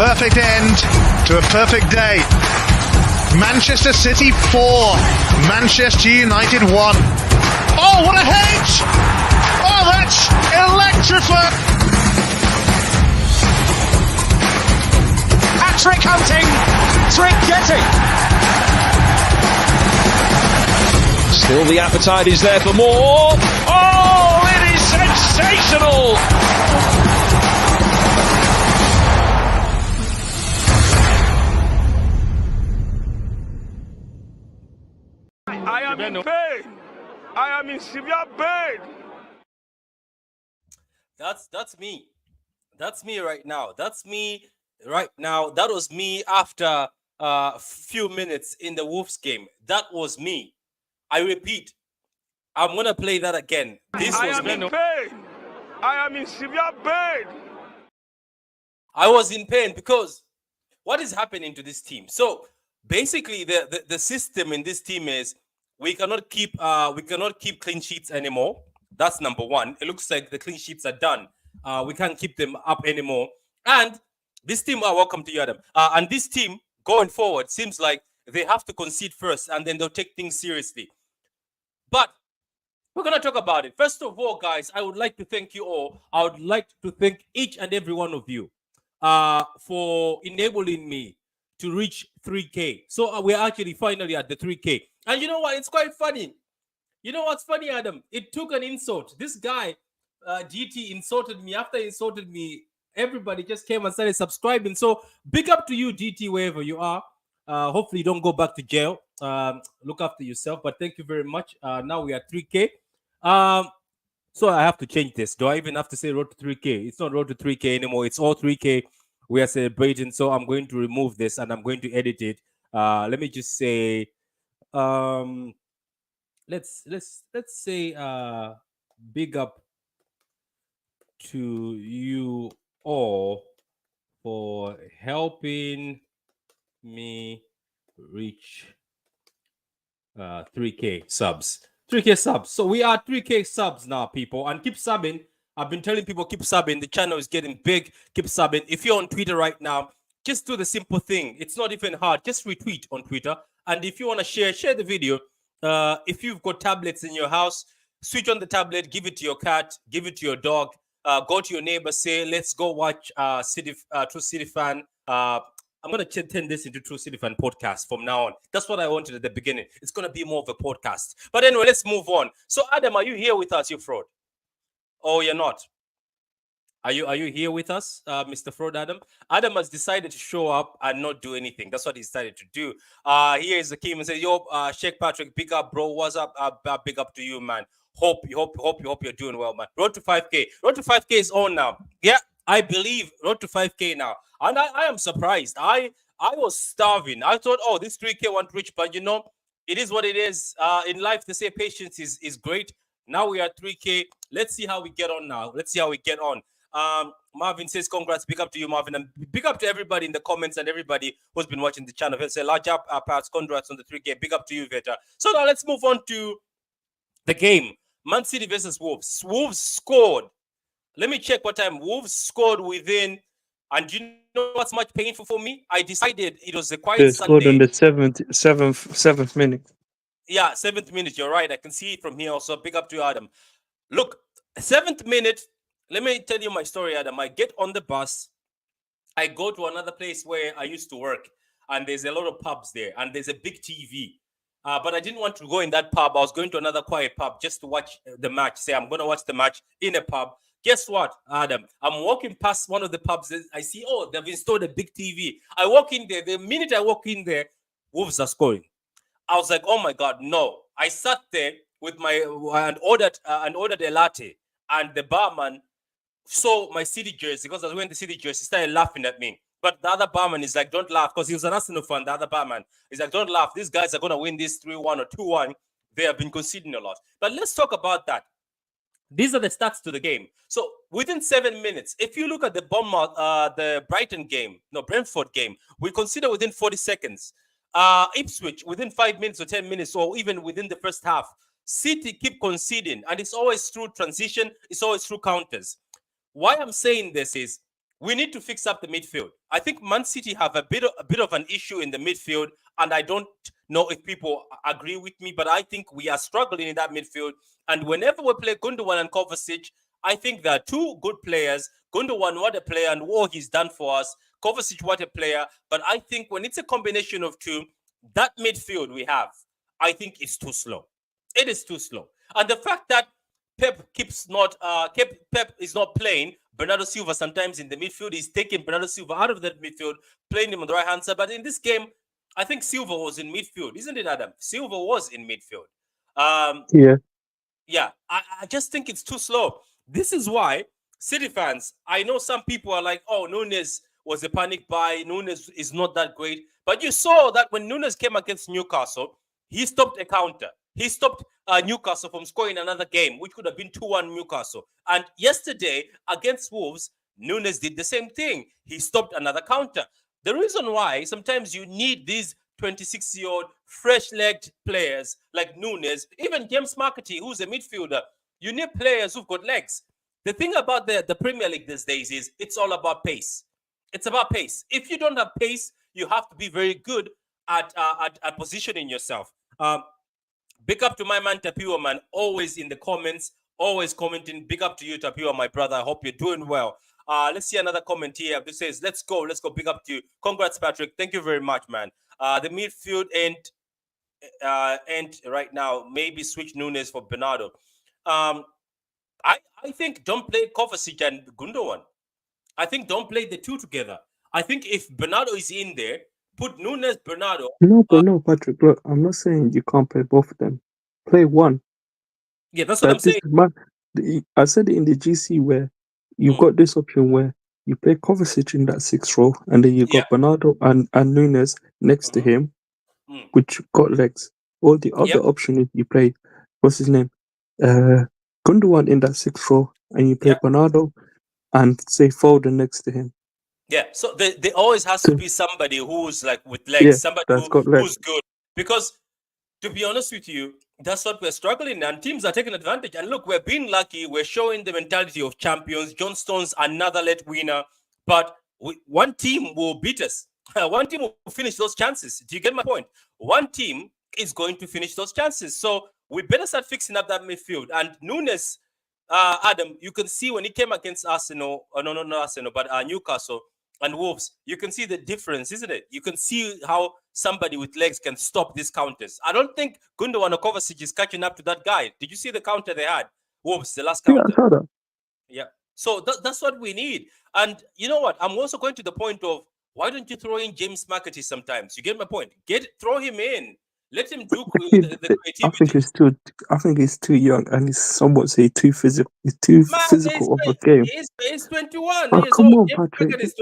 perfect end to a perfect day. Manchester City 4, Manchester United 1. Oh, what a hedge! Oh, that's electrifying! Hat-trick hunting, trick getting. Still the appetite is there for more. Oh, it is sensational! I am in pain. I am in severe pain. That's me. That's me right now. That's me right now. That was me after a few minutes in the Wolves game. That was me. I repeat, I'm gonna play that again. This I was am me. in pain. I am in severe pain. I was in pain because what is happening to this team? So basically, the system in this team is we cannot keep clean sheets anymore. That's number one. It looks like the clean sheets are done. We can't keep them up anymore. And this team, welcome to you, Adam. And this team going forward seems like they have to concede first, and then they'll take things seriously. But we're going to talk about it. First of all, guys, I would like to thank you all. I would like to thank each and every one of you for enabling me to reach 3K. So we're actually finally at the 3K. And you know what? It's quite funny. You know what's funny, Adam? It took an insult. This guy, GT, insulted me. After he insulted me, everybody just came and started subscribing. So big up to you, GT, wherever you are. Hopefully you don't go back to jail. Look after yourself. But thank you very much. Now we are 3K. So I have to change this. Do I even have to say road to 3K? It's not road to 3K anymore. It's all 3K. We are celebrating. So I'm going to remove this and I'm going to edit it. Let me just say, let's say big up to you all for helping me reach 3K subs. 3K subs. So we are 3K subs now, people. And keep subbing. I've been telling people keep subbing. The channel is getting big. Keep subbing. If you're on Twitter right now, just do the simple thing. It's not even hard. Just retweet on Twitter. And if you want to share the video. If you've got tablets in your house, switch on the tablet, give it to your cat, give it to your dog, go to your neighbor, say, let's go watch True City Fan. I'm going to turn this into True City Fan podcast from now on. That's what I wanted at the beginning. It's going to be more of a podcast. But anyway, let's move on. So, Adam, are you here with us, you fraud? Oh, you're not. Are you here with us, Mr. Fraud Adam? Adam has decided to show up and not do anything. That's what he decided to do. Here is the key and says, "Yo, Sheikh Patrick, big up, bro. What's up? Big up to you, man. Hope you're doing well, man. Road to 5K. Road to 5K is on now. Yeah, I believe road to 5K now. And I am surprised. I was starving. I thought, oh, this 3K won't reach, but you know, it is what it is. In life, they say patience is great. Now we are 3K. Let's see how we get on now. Let's see how we get on. Marvin says, congrats, big up to you, Marvin, and big up to everybody in the comments and everybody who's been watching the channel. He'll say, large up, perhaps, congrats on the 3K, big up to you, Veta. So now let's move on to the game. Man City versus Wolves. Wolves scored. Let me check what time. Wolves scored within, and you know what's much painful for me? I decided it was a quiet They Sunday. scored on the seventh minute. Yeah, 7th minute, you're right. I can see it from here also. Big up to you, Adam. Look, 7th minute, let me tell you my story, Adam. I get on the bus. I go to another place where I used to work, and there's a lot of pubs there, and there's a big TV. But I didn't want to go in that pub. I was going to another quiet pub just to watch the match. Say, I'm going to watch the match in a pub. Guess what, Adam? I'm walking past one of the pubs. I see, oh, they've installed a big TV. I walk in there. The minute I walk in there, Wolves are scoring. I was like, oh my God, no. I sat there with and ordered a latte, and the barman saw my City jersey because I was wearing the City jersey. He started laughing at me. But the other barman is like, don't laugh, because he was an Arsenal fan. The other barman is like, don't laugh. These guys are going to win this 3-1 or 2-1. They have been conceding a lot. But let's talk about that. These are the stats to the game. So within 7 minutes, if you look at the Brentford game, we consider within 40 seconds. Ipswich within 5 minutes or 10 minutes, or even within the first half. City keep conceding, and it's always through transition. It's always through counters. Why I'm saying this is we need to fix up the midfield. I think Man City have a bit of an issue in the midfield, and I don't know if people agree with me, but I think we are struggling in that midfield. And whenever we play Gundogan and Kovacic, I think there are two good players. Gundogan, what a player, and what he's done for us. Kovacic, what a player. But I think when it's a combination of two, that midfield we have, I think is too slow. It is too slow. And the fact that Pep is not playing Bernardo Silva sometimes in the midfield, he's taking Bernardo Silva out of that midfield, playing him on the right hand side. But in this game, I think Silva was in midfield, isn't it, Adam? Silva was in midfield. Yeah, I just think it's too slow. This is why City fans, I know some people are like, oh, Nunes was a panic buy. Nunes is not that great. But you saw that when Nunes came against Newcastle, he stopped a counter. He stopped Newcastle from scoring another game, which could have been 2-1 Newcastle. And yesterday against Wolves, Nunes did the same thing. He stopped another counter. The reason why sometimes you need these 26-year-old fresh-legged players like Nunes, even James McAtee, who's a midfielder, you need players who've got legs. The thing about the Premier League these days is it's all about pace. It's about pace. If you don't have pace, you have to be very good at positioning yourself. Big up to my man Tapiwa, man. Always in the comments, always commenting. Big up to you, Tapiwa, my brother. I hope you're doing well. Let's see another comment here. This says, let's go. Big up to you. Congrats, Patrick. Thank you very much, man. The midfield end right now. Maybe switch Nunes for Bernardo. I think don't play Kovacic and Gundogan. I think don't play the two together. I think if Bernardo is in there, put Nunes, Bernardo. No, Patrick. Look, I'm not saying you can't play both of them. Play one. Yeah, that's what I'm saying. I said it in the GC where you've got this option where you play Kovacic in that 6th row, and then you got Bernardo and Nunes next to him, which got legs. Or the other option is you play, what's his name? Gundogan in that 6th row, and you play Bernardo and say Foden next to him. Yeah, so there always has to be somebody who's like with legs, somebody who's good. Because to be honest with you, that's what we're struggling, and teams are taking advantage. And look, we're being lucky. We're showing the mentality of champions. John Stones, another late winner, but one team will beat us. One team will finish those chances. Do you get my point? One team is going to finish those chances. So we better start fixing up that midfield. And Nunes, Adam, you can see when he came against Arsenal, not Arsenal, but Newcastle and Wolves, you can see the difference, isn't it? You can see how somebody with legs can stop these counters. I don't think Gundogan or Kovacic is catching up to that guy. Did you see the counter they had? Wolves, the last counter. Yeah, I saw that. Yeah. So that's what we need. And you know what? I'm also going to the point of, why don't you throw in James McAtee sometimes? You get my point? Throw him in. Let him do the creativity. I think he's too young, and he's somewhat too physical. He's too physical of a game. He's 21. Oh, come on, Patrick. James McAtee is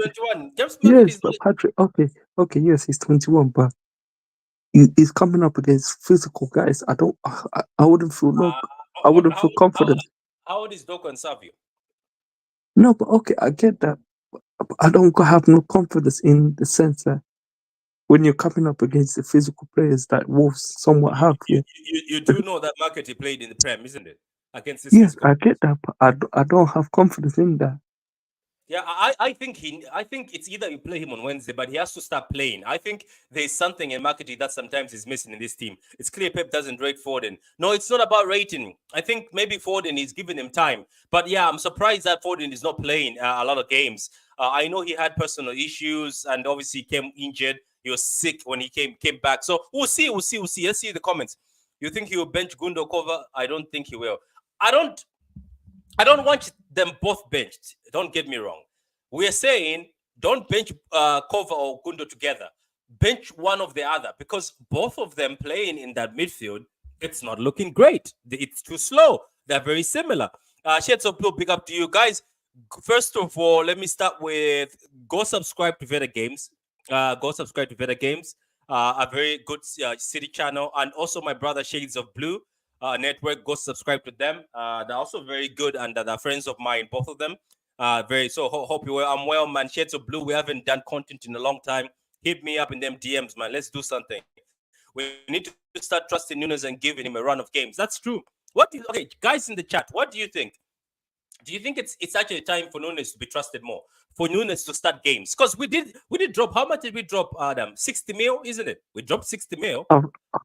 21. Yes, but Patrick. Okay, yes, he's 21, but he's coming up against physical guys. I wouldn't feel I wouldn't feel confident. How old is Doku and Savio? No, but okay, I get that. But I don't have no confidence in the sense that when you're coming up against the physical players that Wolves somewhat have. You do know that McAtee played in the Prem, isn't it? Against this. Yes, I get that, but I don't have confidence in that. Yeah, I think it's either you play him on Wednesday, but he has to start playing. I think there's something in McAtee that sometimes is missing in this team. It's clear Pep doesn't rate Foden. No, it's not about rating. I think maybe Foden is giving him time. But yeah, I'm surprised that Foden is not playing a lot of games. I know he had personal issues and obviously came injured. He was sick when he came back. So we'll see. Let's see the comments. You think he will bench Gundo Kova? I don't think he will. I don't want them both benched. Don't get me wrong. We're saying don't bench Kova or Gundo together. Bench one of the other, because both of them playing in that midfield, it's not looking great. It's too slow. They're very similar. Shades of Blue, big up to you guys. First of all, let me start with go subscribe to Veda Games. A very good city channel, and also my brother Shades of Blue network. Go subscribe to them. They're also very good, and they're friends of mine, both of them. Hope you well. I'm well, man. Shades of Blue. We haven't done content in a long time. Hit me up in them DMs, man. Let's do something. We need to start trusting Nunes and giving him a run of games. That's true. Okay, guys in the chat, what do you think? do you think it's actually time for Nunes to be trusted more? For Nunes to start games? Because we did drop, how much did we drop, Adam? 60 mil, isn't it? We dropped 60 mil. I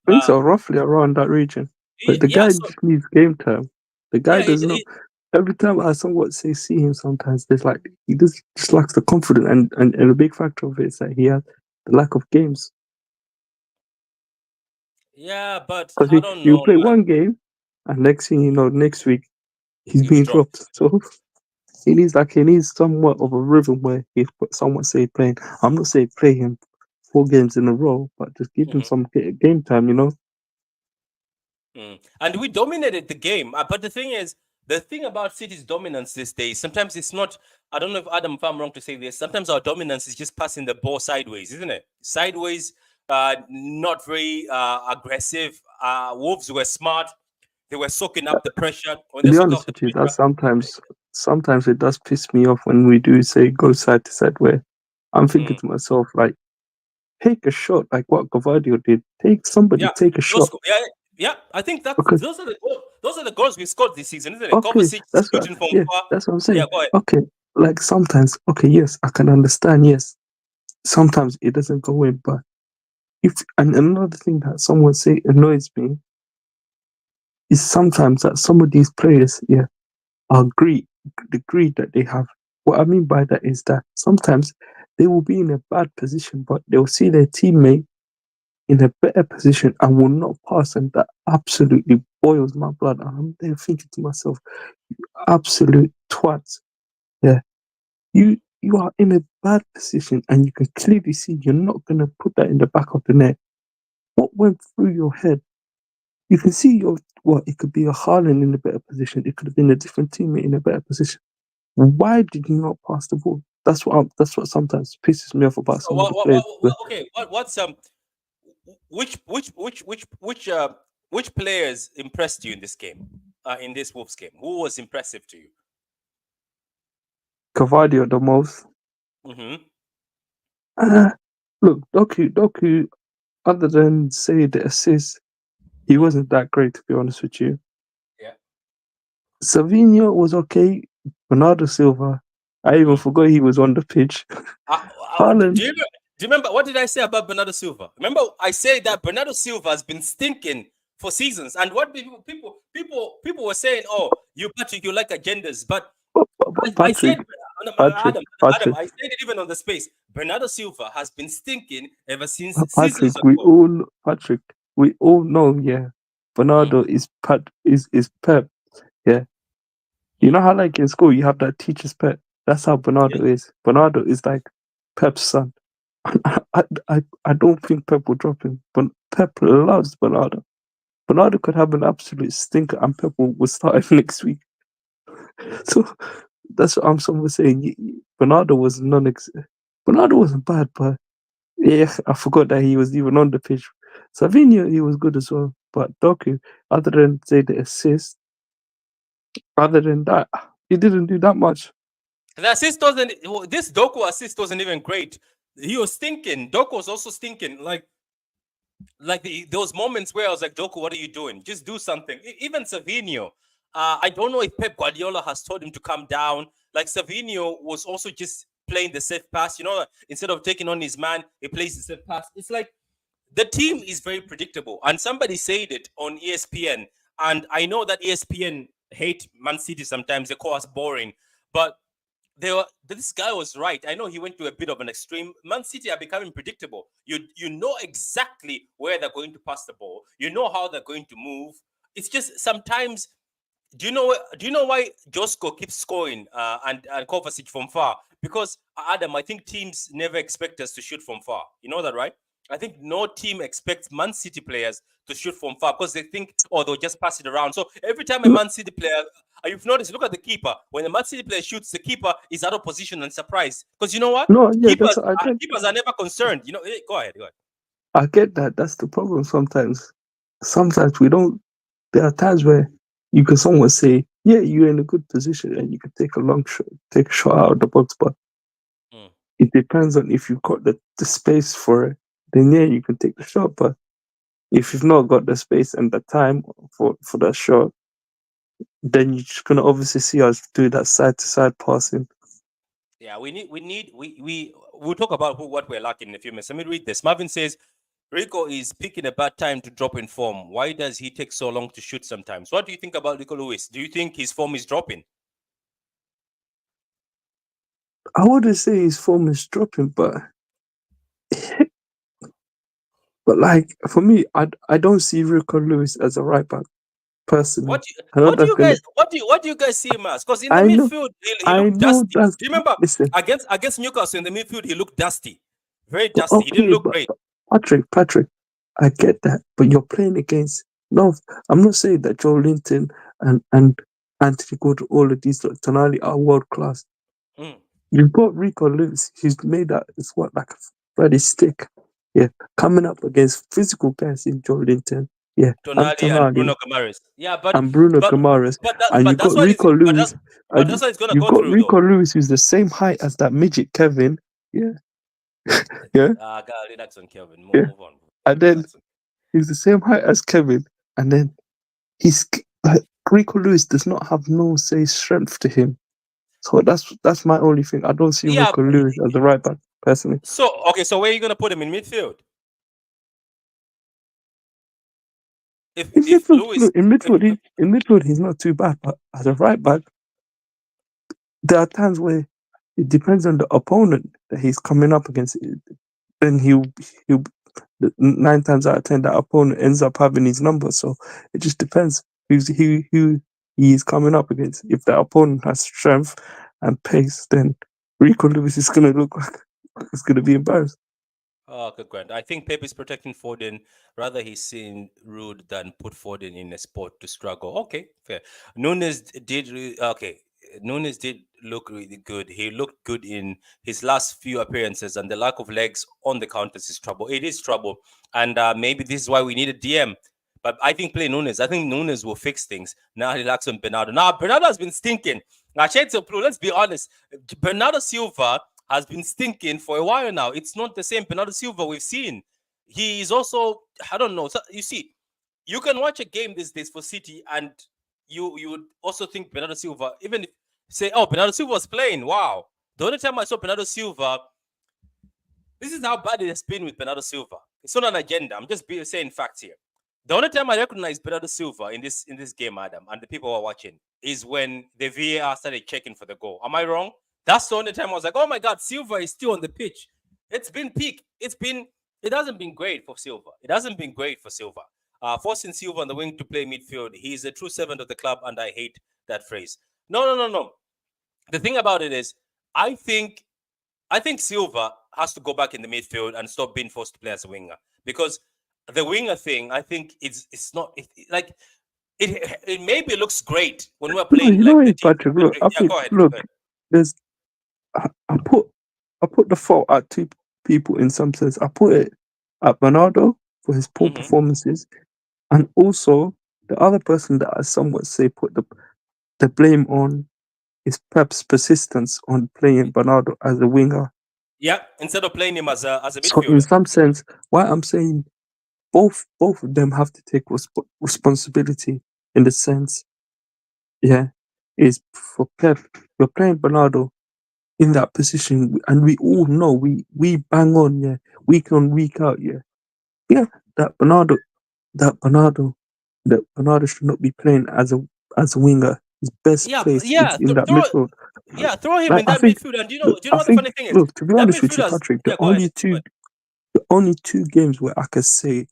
think so, roughly around that region. But the guy just needs game time. The guy does not. Every time I somewhat see him, sometimes there's like he just lacks the confidence, and a big factor of it is that he has the lack of games. Yeah, but I don't know. You play one game, and next thing you know, next week he's being dropped. So he needs somewhat of a rhythm where he's somewhat say playing. I'm not saying play him 4 games in a row, but just give him some game time, you know. And we dominated the game, but the thing is, the thing about City's dominance these days, sometimes it's not. I don't know if Adam, if I'm wrong to say this. Sometimes our dominance is just passing the ball sideways, isn't it? Sideways, not very aggressive. Wolves were smart. They were soaking up the pressure. To be honest with you, that sometimes it does piss me off when we do say go side to side. Where I'm thinking to myself, like, take a shot, like what Gavardio did. Take a shot. Yeah, I think that those are the goals we scored this season, isn't it? Okay, that's what I'm saying. Yeah, go ahead. Okay, like sometimes, yes, I can understand. Yes, sometimes it doesn't go in, but and another thing that someone say annoys me is sometimes that some of these players, are the greed that they have. What I mean by that is that sometimes they will be in a bad position, but they'll see their teammate in a better position and will not pass, and that absolutely boils my blood. And I'm there thinking to myself, you absolute twats. Yeah. You are in a bad position and you can clearly see you're not going to put that in the back of the net. What went through your head? You can see it could be a Haaland in a better position. It could have been a different teammate in a better position. Why did you not pass the ball? That's what sometimes pisses me off about some of the players. Okay, what's which players impressed you in this game? In this Wolves game, who was impressive to you? Gavardio the most. Look, Doku. Other than say the assist, he wasn't that great, to be honest with you. Yeah. Savinho was okay. Bernardo Silva, I even forgot he was on the pitch. Do you remember what did I say about Bernardo Silva? Remember, I said that Bernardo Silva has been stinking for seasons, and what people were saying, "Oh, Patrick, you like agendas," but Patrick, Adam, I said it even on the space. Bernardo Silva has been stinking ever since seasons ago. We all know, Bernardo is Pep. Yeah. You know how like in school you have that teacher's pet? That's how Bernardo is. Bernardo is like Pep's son. I don't think Pep will drop him, but Pep loves Bernardo. Bernardo could have an absolute stinker and Pep will start him next week. So that's what I'm saying. Bernardo was Bernardo wasn't bad, but I forgot that he was even on the pitch. Savinho, he was good as well. But Doku, other than say the assist, other than that, he didn't do that much. The assist this Doku assist wasn't even great. He was stinking. Doku was also stinking. Like those moments where I was like, Doku, what are you doing? Just do something. Even Savinho, I don't know if Pep Guardiola has told him to calm down. Like Savinho was also just playing the safe pass. You know, instead of taking on his man, he plays the safe pass. It's like the team is very predictable. And somebody said it on ESPN. And I know that ESPN hate Man City sometimes. They call us boring. But this guy was right. I know he went to a bit of an extreme. Man City are becoming predictable. You know exactly where they're going to pass the ball. You know how they're going to move. It's just sometimes. Do you know why Josko keeps scoring and Kovacic from far? Because Adam, I think teams never expect us to shoot from far. You know that, right? I think no team expects Man City players to shoot from far because they think, they'll just pass it around. So every time a Man City player, you've noticed, look at the keeper. When a Man City player shoots, the keeper is out of position and surprised. Because you know what? Keepers are never concerned. You know, go ahead. I get that. That's the problem sometimes. Sometimes we don't. There are times where you can somewhat say, you're in a good position and you can take a long shot, take a shot out of the box, but it depends on if you've got the space for it. Then you can take the shot. But if you've not got the space and the time for that shot, then you're just gonna obviously see us do that side to side passing. Yeah, we'll talk about what we're lacking in a few minutes. Let me read this. Marvin says Rico is picking a bad time to drop in form. Why does he take so long to shoot sometimes? What do you think about Rico Lewis? Do you think his form is dropping? I wouldn't say his form is dropping, but like for me, I don't see Rico Lewis as a right back personally. What I know that's gonna. what do you guys see him as? Because in the I know, midfield, he I looked know dusty. that's. Do you remember Listen, against Newcastle in the midfield, he looked dusty, very but dusty. He didn't okay, look but great. Patrick, I get that, but you're playing against. No, I'm not saying that Joe Linton and Anthony Gordon, all of these, like Tonali, are world class. Mm. You've got Rico Lewis. He's made that. It's what, like a bloody stick. Yeah, coming up against physical guys in Joe Linton. Yeah, and Tonali and Tonali Bruno Guimaraes. Yeah, and Bruno but Guimaraes, and but you've got that's what Rico Lewis. but that's what it's gonna You've go got through though. Rico Lewis, who's the same height as that midget Kevin. Yeah, yeah, God, relax on Kelvin. yeah. Move on. And then Relax on. he's the same height as Kevin, and then he's like Rico Lewis does not have no say strength to him. So that's my only thing. I don't see Yeah. Rico Lewis as the right back personally. So so where are you gonna put him in midfield? In midfield, he's not too bad, but as a right back, there are times where it depends on the opponent that he's coming up against. Then he'll 9 times out of 10 that opponent ends up having his number. So it just depends who he is coming up against. If the opponent has strength and pace, then Rico Lewis is gonna look like it's gonna be embarrassed. Oh, good grand. I think Pep is protecting Foden. Rather, he's seen rude than put Foden in a spot to struggle. Okay, fair. Nunes did look really good. He looked good in his last few appearances, and the lack of legs on the counters is trouble. It is trouble, and maybe this is why we need a DM. But I think play Nunes. I think Nunes will fix things. Now relax on Bernardo. Now Bernardo has been stinking. Now, let's be honest. Bernardo Silva has been stinking for a while now. It's not the same Bernardo Silva we've seen. He is also, I don't know. So, you see, you can watch a game these days for City, and you would also think Bernardo Silva, even if say, oh, Bernardo Silva was playing. Wow. The only time I saw Bernardo Silva, this is how bad it has been with Bernardo Silva. It's not an agenda. I'm just saying facts here. The only time I recognize Bernardo Silva in this game, Adam, and the people who are watching, is when the VAR started checking for the goal. Am I wrong? That's the only time I was like, oh my God, Silva is still on the pitch. It's been peak. It hasn't been great for Silva. Forcing Silva on the wing to play midfield. He's a true servant of the club, and I hate that phrase. No. The thing about it is, I think Silva has to go back in the midfield and stop being forced to play as a winger, because the winger thing, I think it's not like it maybe looks great when we're playing. Patrick, look, go ahead. There's I put the fault at two people in some sense. I put it at Bernardo for his poor performances, and also the other person that I somewhat say put the blame on is Pep's persistence on playing Bernardo as a winger. Yeah, instead of playing him as a midfielder. So in some sense, why I'm saying both of them have to take responsibility in the sense, is for Pep. You're playing Bernardo in that position, and we all know we bang on, week week out, that Bernardo should not be playing as a winger. His best place is in that midfield. Yeah, throw him in that midfield. And do you know what the funny thing is? Look, to be honest with you, Patrick, the only two games where I could say,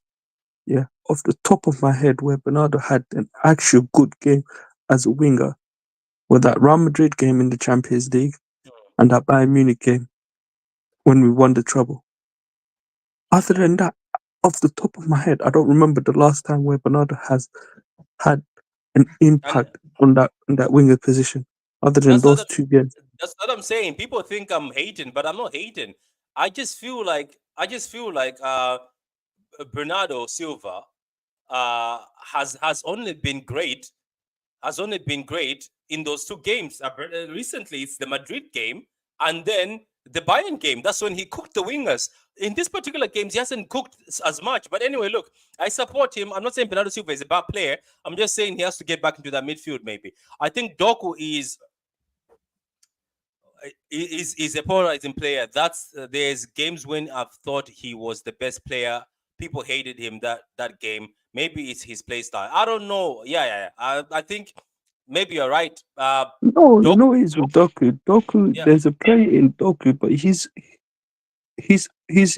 off the top of my head, where Bernardo had an actual good game as a winger, were that Real Madrid game in the Champions League and that Bayern Munich game when we won the treble. Other than that, off the top of my head, I don't remember the last time where Bernardo has had an impact on that winger position. Other than those 2 games. That's what I'm saying. People think I'm hating, but I'm not hating. I just feel like Bernardo Silva has only been great in those 2 games. Recently, it's the Madrid game, and then the Bayern game, that's when he cooked the wingers. In this particular games, he hasn't cooked as much. But anyway, look, I support him. I'm not saying Bernardo Silva is a bad player. I'm just saying he has to get back into that midfield. Maybe I think Doku is a polarizing player. That's there's games when I've thought he was the best player. People hated him that game. Maybe it's his play style. I don't know. Yeah. I think maybe you're right. No, you know he's with Doku. Doku, there's a play in Doku, but his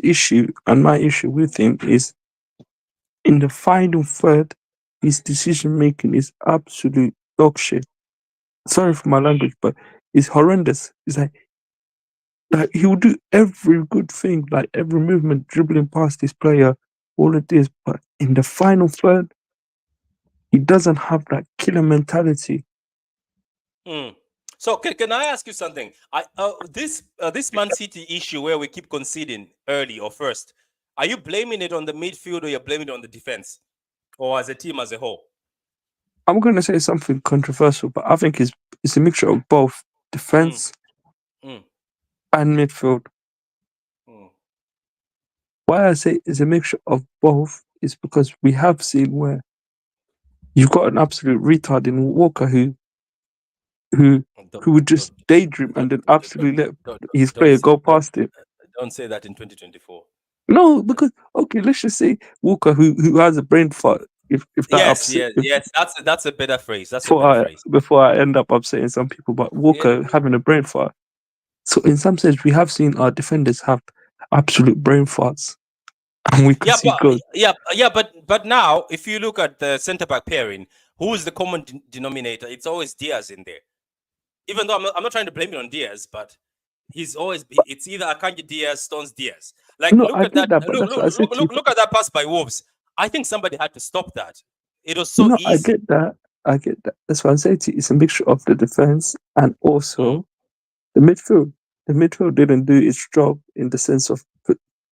issue and my issue with him is in the final third, his decision making is absolute dog shit. Sorry for my language, but it's horrendous. It's like he will do every good thing, like every movement, dribbling past this player, all of this, but in the final third, he doesn't have that killer mentality. So can I ask you something? This Man City issue where we keep conceding early or first, are you blaming it on the midfield or you're blaming it on the defense, or as a team as a whole? I'm going to say something controversial, but I think it's a mixture of both defense and midfield. Why I say it's a mixture of both is because we have seen where you've got an absolute retard in Walker who would just daydream and then absolutely let his player go past him. Don't say that in 2024. No, because okay, let's just say Walker who has a brain fart. If that yes, that's a better phrase. Before I end up upsetting some people, but Walker having a brain fart. So in some sense, we have seen our defenders have absolute brain farts, and we can see good. But now if you look at the centre back pairing, who is the common denominator? It's always Diaz in there. Even though I'm not trying to blame it on Diaz, but it's either Akanji Diaz, Stones Diaz. Like look at that pass by Wolves. I think somebody had to stop that. It was so easy. I get that. That's what I'm saying to you. It's a mixture of the defense and also the midfield. The midfield didn't do its job in the sense of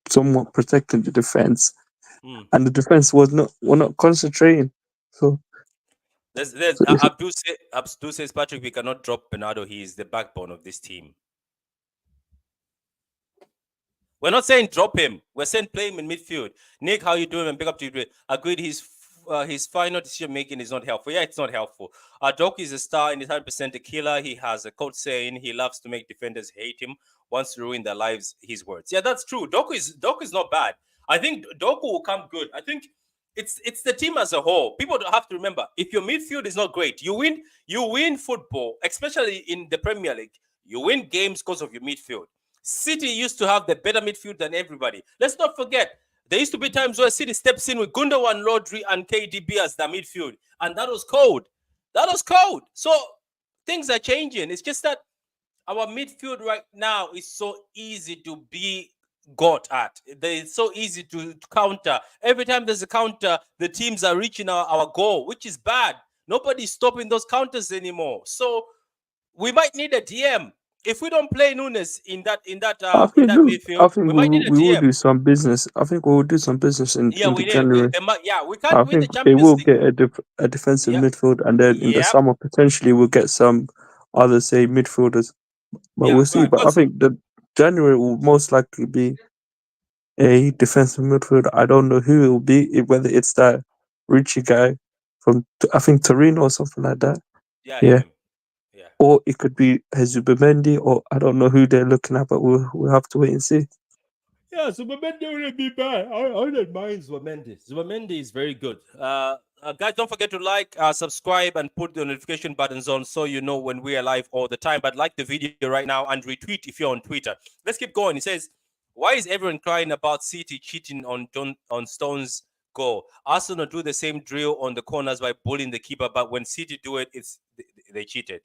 somewhat protecting the defense, and the defense were not concentrating. So. Abdul says, Patrick, we cannot drop Bernardo. He is the backbone of this team. We're not saying drop him. We're saying play him in midfield. Nick, how you doing? And big up to you. Agreed. His final decision making is not helpful. Yeah, it's not helpful. Doku is a star and he's 100% a killer. He has a quote saying he loves to make defenders hate him. Wants to ruin their lives. His words. Yeah, that's true. Doku is not bad. I think Doku will come good. I think it's the team as a whole. People don't have to remember, if your midfield is not great, you win football, especially in the Premier League. You win games because of your midfield. City used to have the better midfield than everybody. Let's not forget, there used to be times where City steps in with Gundogan, Rodri, and KDB as the midfield, and that was cold. So things are changing. It's just that our midfield right now is so easy to be got at. It's so easy to counter. Every time there's a counter, the teams are reaching our goal, which is bad. Nobody's stopping those counters anymore. So we might need a DM. If we don't play Nunes in that midfield, I think we will do some business. I think we will do some business in January. We can't win the Champions League. They will get a defensive midfield, and then in the summer potentially we'll get some other midfielders. But we'll see. But I think the January will most likely be a defensive midfield. I don't know who it will be, whether it's that Richie guy from I think Torino or something like that. Yeah. Or it could be Zubimendi, or I don't know who they're looking at, but we'll have to wait and see. Yeah, Zubimendi wouldn't be bad. I don't mind Zubimendi. Zubimendi is very good. Guys, don't forget to like, subscribe, and put the notification buttons on so you know when we are live all the time. But like the video right now and retweet if you're on Twitter. Let's keep going. It says, why is everyone crying about City cheating on Stones' goal? Arsenal do the same drill on the corners by bullying the keeper, but when City do it, they cheated.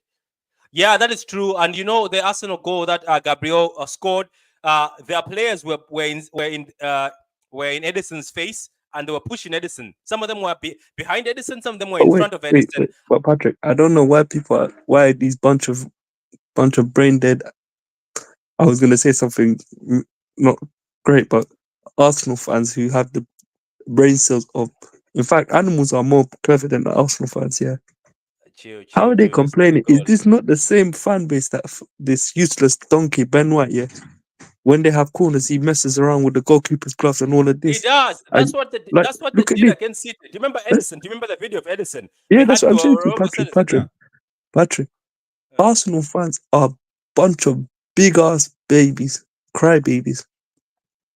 Yeah, that is true. And you know, the Arsenal goal that Gabriel scored, their players were in Edison's face, and they were pushing Edison. Some of them were behind Edison, some of them were in front of Edison. But Patrick, I don't know why these bunch of brain dead. I was gonna say something not great, but Arsenal fans who have the brain cells of. In fact, animals are more clever than the Arsenal fans. Yeah. How are they complaining? Is this not the same fan base that this useless donkey Ben White? Yeah. when they have corners, he messes around with the goalkeeper's gloves and all of He this. does. And That's what they look at did this. against City. Do you remember Edison? Do you remember the video of Edison? Yeah, We that's had what I'm to saying to you, Robo said it, yeah. Patrick. Arsenal fans are a bunch of big ass babies, cry babies.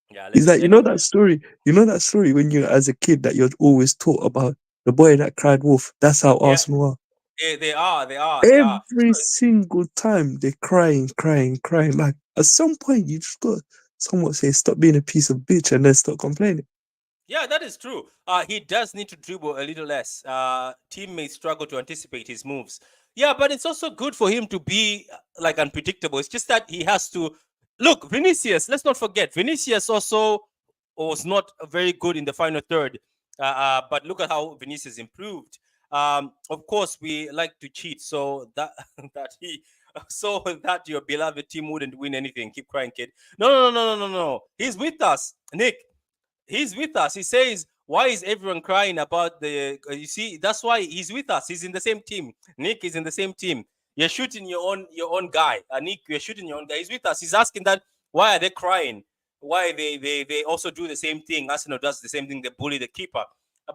Yeah, It's like, you know that story when you as a kid that you're always taught about the boy that cried wolf. That's how Arsenal are. They are. Every single time they're crying. Like at some point you just got somewhat say stop being a piece of bitch and then stop complaining. Yeah, that is true. He does need to dribble a little less. Teammates struggle to anticipate his moves. Yeah, but it's also good for him to be like unpredictable. It's just that he has to look. Vinicius, let's not forget, Vinicius also was not very good in the final third. But look at how Vinicius improved. Of course, we like to cheat, so that that your beloved team wouldn't win anything. Keep crying, kid. No. He's with us, Nick. He's with us. He says, why is everyone crying about the... you see, that's why he's with us. He's in the same team. Nick is in the same team. You're shooting your own guy. Nick, you're shooting your own guy. He's with us. He's asking that, why are they crying? Why they also do the same thing? Arsenal does the same thing. They bully the keeper.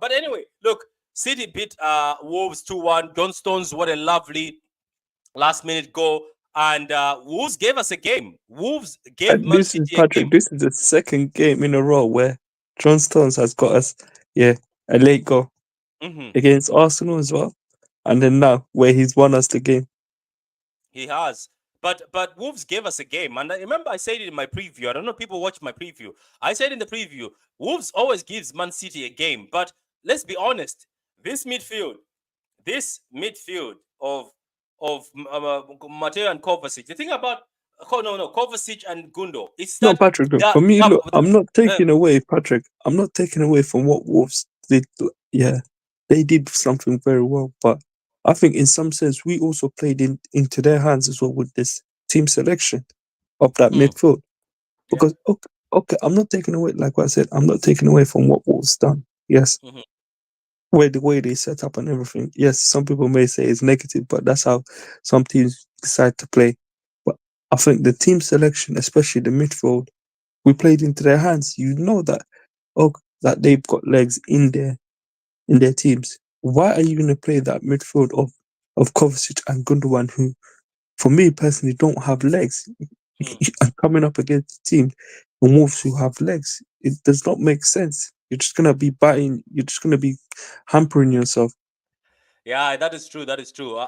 But anyway, look, City beat Wolves 2-1. John Stones, what a lovely last-minute goal. And Wolves gave us a game. Wolves gave Man City a game. This is the second game in a row where John Stones has got us, a late goal against Arsenal as well. And then now, where he's won us the game. He has. But Wolves gave us a game. And I remember I said it in my preview. I don't know if people watch my preview. I said in the preview, Wolves always gives Man City a game. But let's be honest. This midfield of Mateo and Kovacic. The thing about Kovacic and Gundo. It's that, Patrick, look, for me, look, I'm not taking away, Patrick. I'm not taking away from what Wolves did. Yeah, they did something very well, but I think in some sense we also played into their hands as well with this team selection of that midfield. Because okay, I'm not taking away, like what I said, I'm not taking away from what Wolves done. Yes. Where the way they set up and everything. Yes, some people may say it's negative, but that's how some teams decide to play. But I think the team selection, especially the midfield, we played into their hands. You know that that they've got legs in their teams. Why are you going to play that midfield of Kovacic and Gundogan, who, for me personally, don't have legs? Coming up against a team and Wolves who have legs, it does not make sense. You're just gonna be biting. You're just gonna be hampering yourself. Yeah, that is true.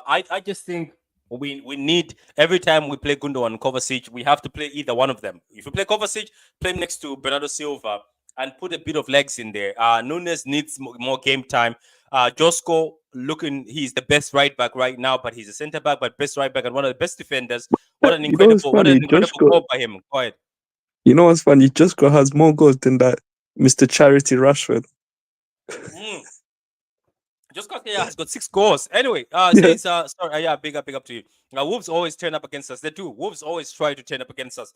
I just think we need, every time we play Gundogan and Kovacic, we have to play either one of them. If you play Kovacic, play him next to Bernardo Silva and put a bit of legs in there. Nunes needs more game time. Josko he's the best right back right now, but he's a centre back, but best right back and one of the best defenders. What an incredible goal by him. Go ahead. You know what's funny? Josko has more goals than that Mr. Charity Rashford. Josko has got 6 goals. Anyway, says sorry, big up to you. Wolves always turn up against us. They do. Wolves always try to turn up against us.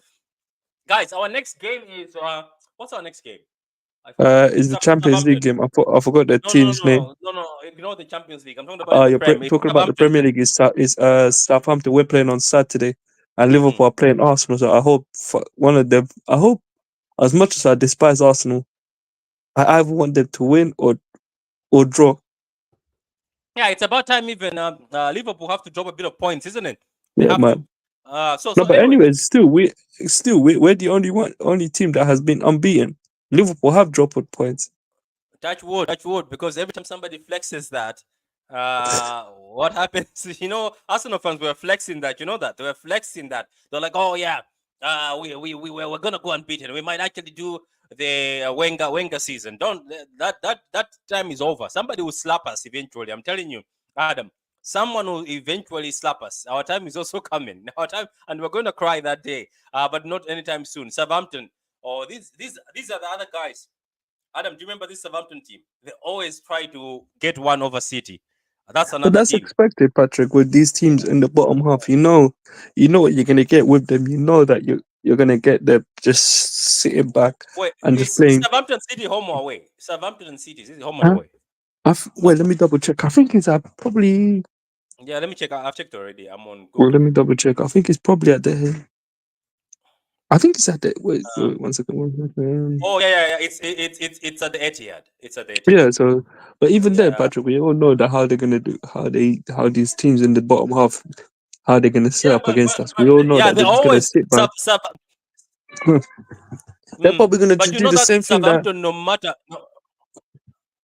Guys, our next game is what's our next game? Is the Champions League game. I forgot the team's name. No, ignore the Champions League. I'm talking about you're talking about the Premier League. Is Southampton. We're playing on Saturday, and Liverpool are playing Arsenal. So I hope for one of them. I hope, as much as I despise Arsenal, I either want them to win or draw. Yeah, it's about time even Liverpool have to drop a bit of points, isn't it? Yeah, man. But anyway, still we're the only team that has been unbeaten. Liverpool have dropped points. Touch wood, because every time somebody flexes that, what happens? Arsenal fans were flexing that. You know that they were flexing that. They're like, oh yeah, we're gonna go unbeaten. We might actually do the Wenger season. That time is over. Somebody will slap us eventually. I'm telling you, Adam. Someone will eventually slap us. Our time is also coming. Our time, and we're going to cry that day. But not anytime soon. Southampton. Oh, these are the other guys. Adam, do you remember this Southampton team? They always try to get one over City. That's another. But that's team. Expected, Patrick. With these teams in the bottom half, you know what you're gonna get with them. You know that you're gonna get them just sitting back and just playing. Southampton City home or away? Southampton and City, is it home or away? Let me double check. I think it's probably. Yeah, let me check. I've checked already. I'm on Google. Well, let me double check. I think it's probably at the. I think it's at the wait, 1 second. 1 second. Oh yeah. It's at the Etihad. It's at the Etihad. Yeah, so but even then, Yeah. Patrick, we all know that how they're gonna do how these teams in the bottom half how they're gonna set up against us. We all know that they they're just gonna always sit back. They're probably gonna but you do know the that same thing that Southampton, no matter.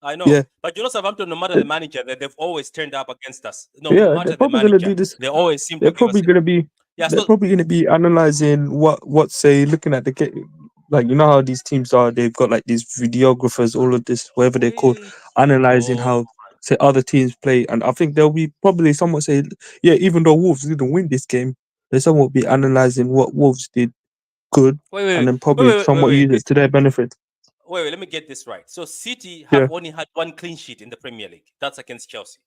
I know, yeah, but you know Southampton, no matter the manager, they've always turned up against us. No yeah, matter they're the probably gonna manager, do this. they always seem They're to give us. probably gonna be Yeah, they're so probably gonna be analyzing what say looking at the game. Like you know how these teams are, they've got like these videographers, all of this, whatever they're called, analyzing oh, how say other teams play. And I think there'll be probably someone say, yeah, even though Wolves didn't win this game, there's someone will be analyzing what Wolves did good and then probably somewhat use it to their benefit. Wait, let me get this right. So City Yeah. have only had one clean sheet in the Premier League. That's against Chelsea.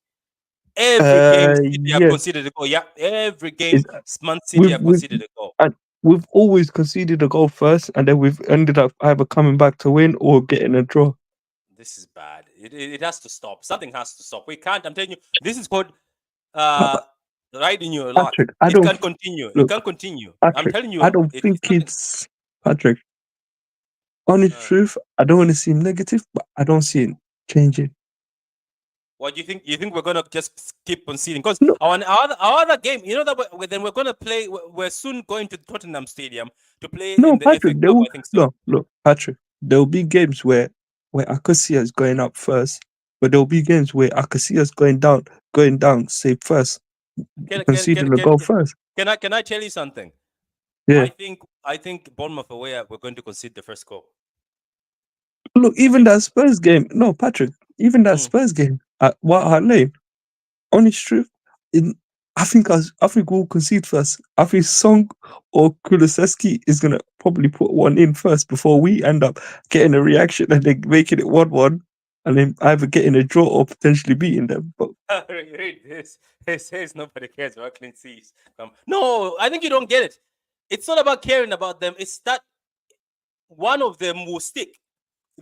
Every game City have conceded a goal. Yeah, every game Man City have conceded a goal. And we've always conceded a goal first, and then we've ended up either coming back to win or getting a draw. This is bad. It has to stop. Something has to stop. We can't. I'm telling you, this is called riding your luck. Patrick, it can't continue. It can't continue. Patrick, I'm telling you, I don't think it's Patrick. Honest truth, I don't want to seem negative, but I don't see it changing. What do you think? You think we're gonna just keep conceding? Because our other game, you know that then we're gonna play. We're soon going to Tottenham Stadium to play in the Patrick, FA Cup. I think so. Look, Patrick, there will be games where I could see us going up first, but there will be games where I could see us going down, say first, conceding the goal first. Can I tell you something? Yeah. I think Bournemouth away we're going to concede the first goal. Look, even that Spurs game. No, Patrick, even that Spurs game at White Hart Lane. Honest truth, I think we'll concede first. I think Song or Kulusevski is gonna probably put one in first before we end up getting a reaction and then making it 1-1, and then either getting a draw or potentially beating them. But it says nobody cares about clean sheets. No, I think you don't get it. It's not about caring about them. It's that one of them will stick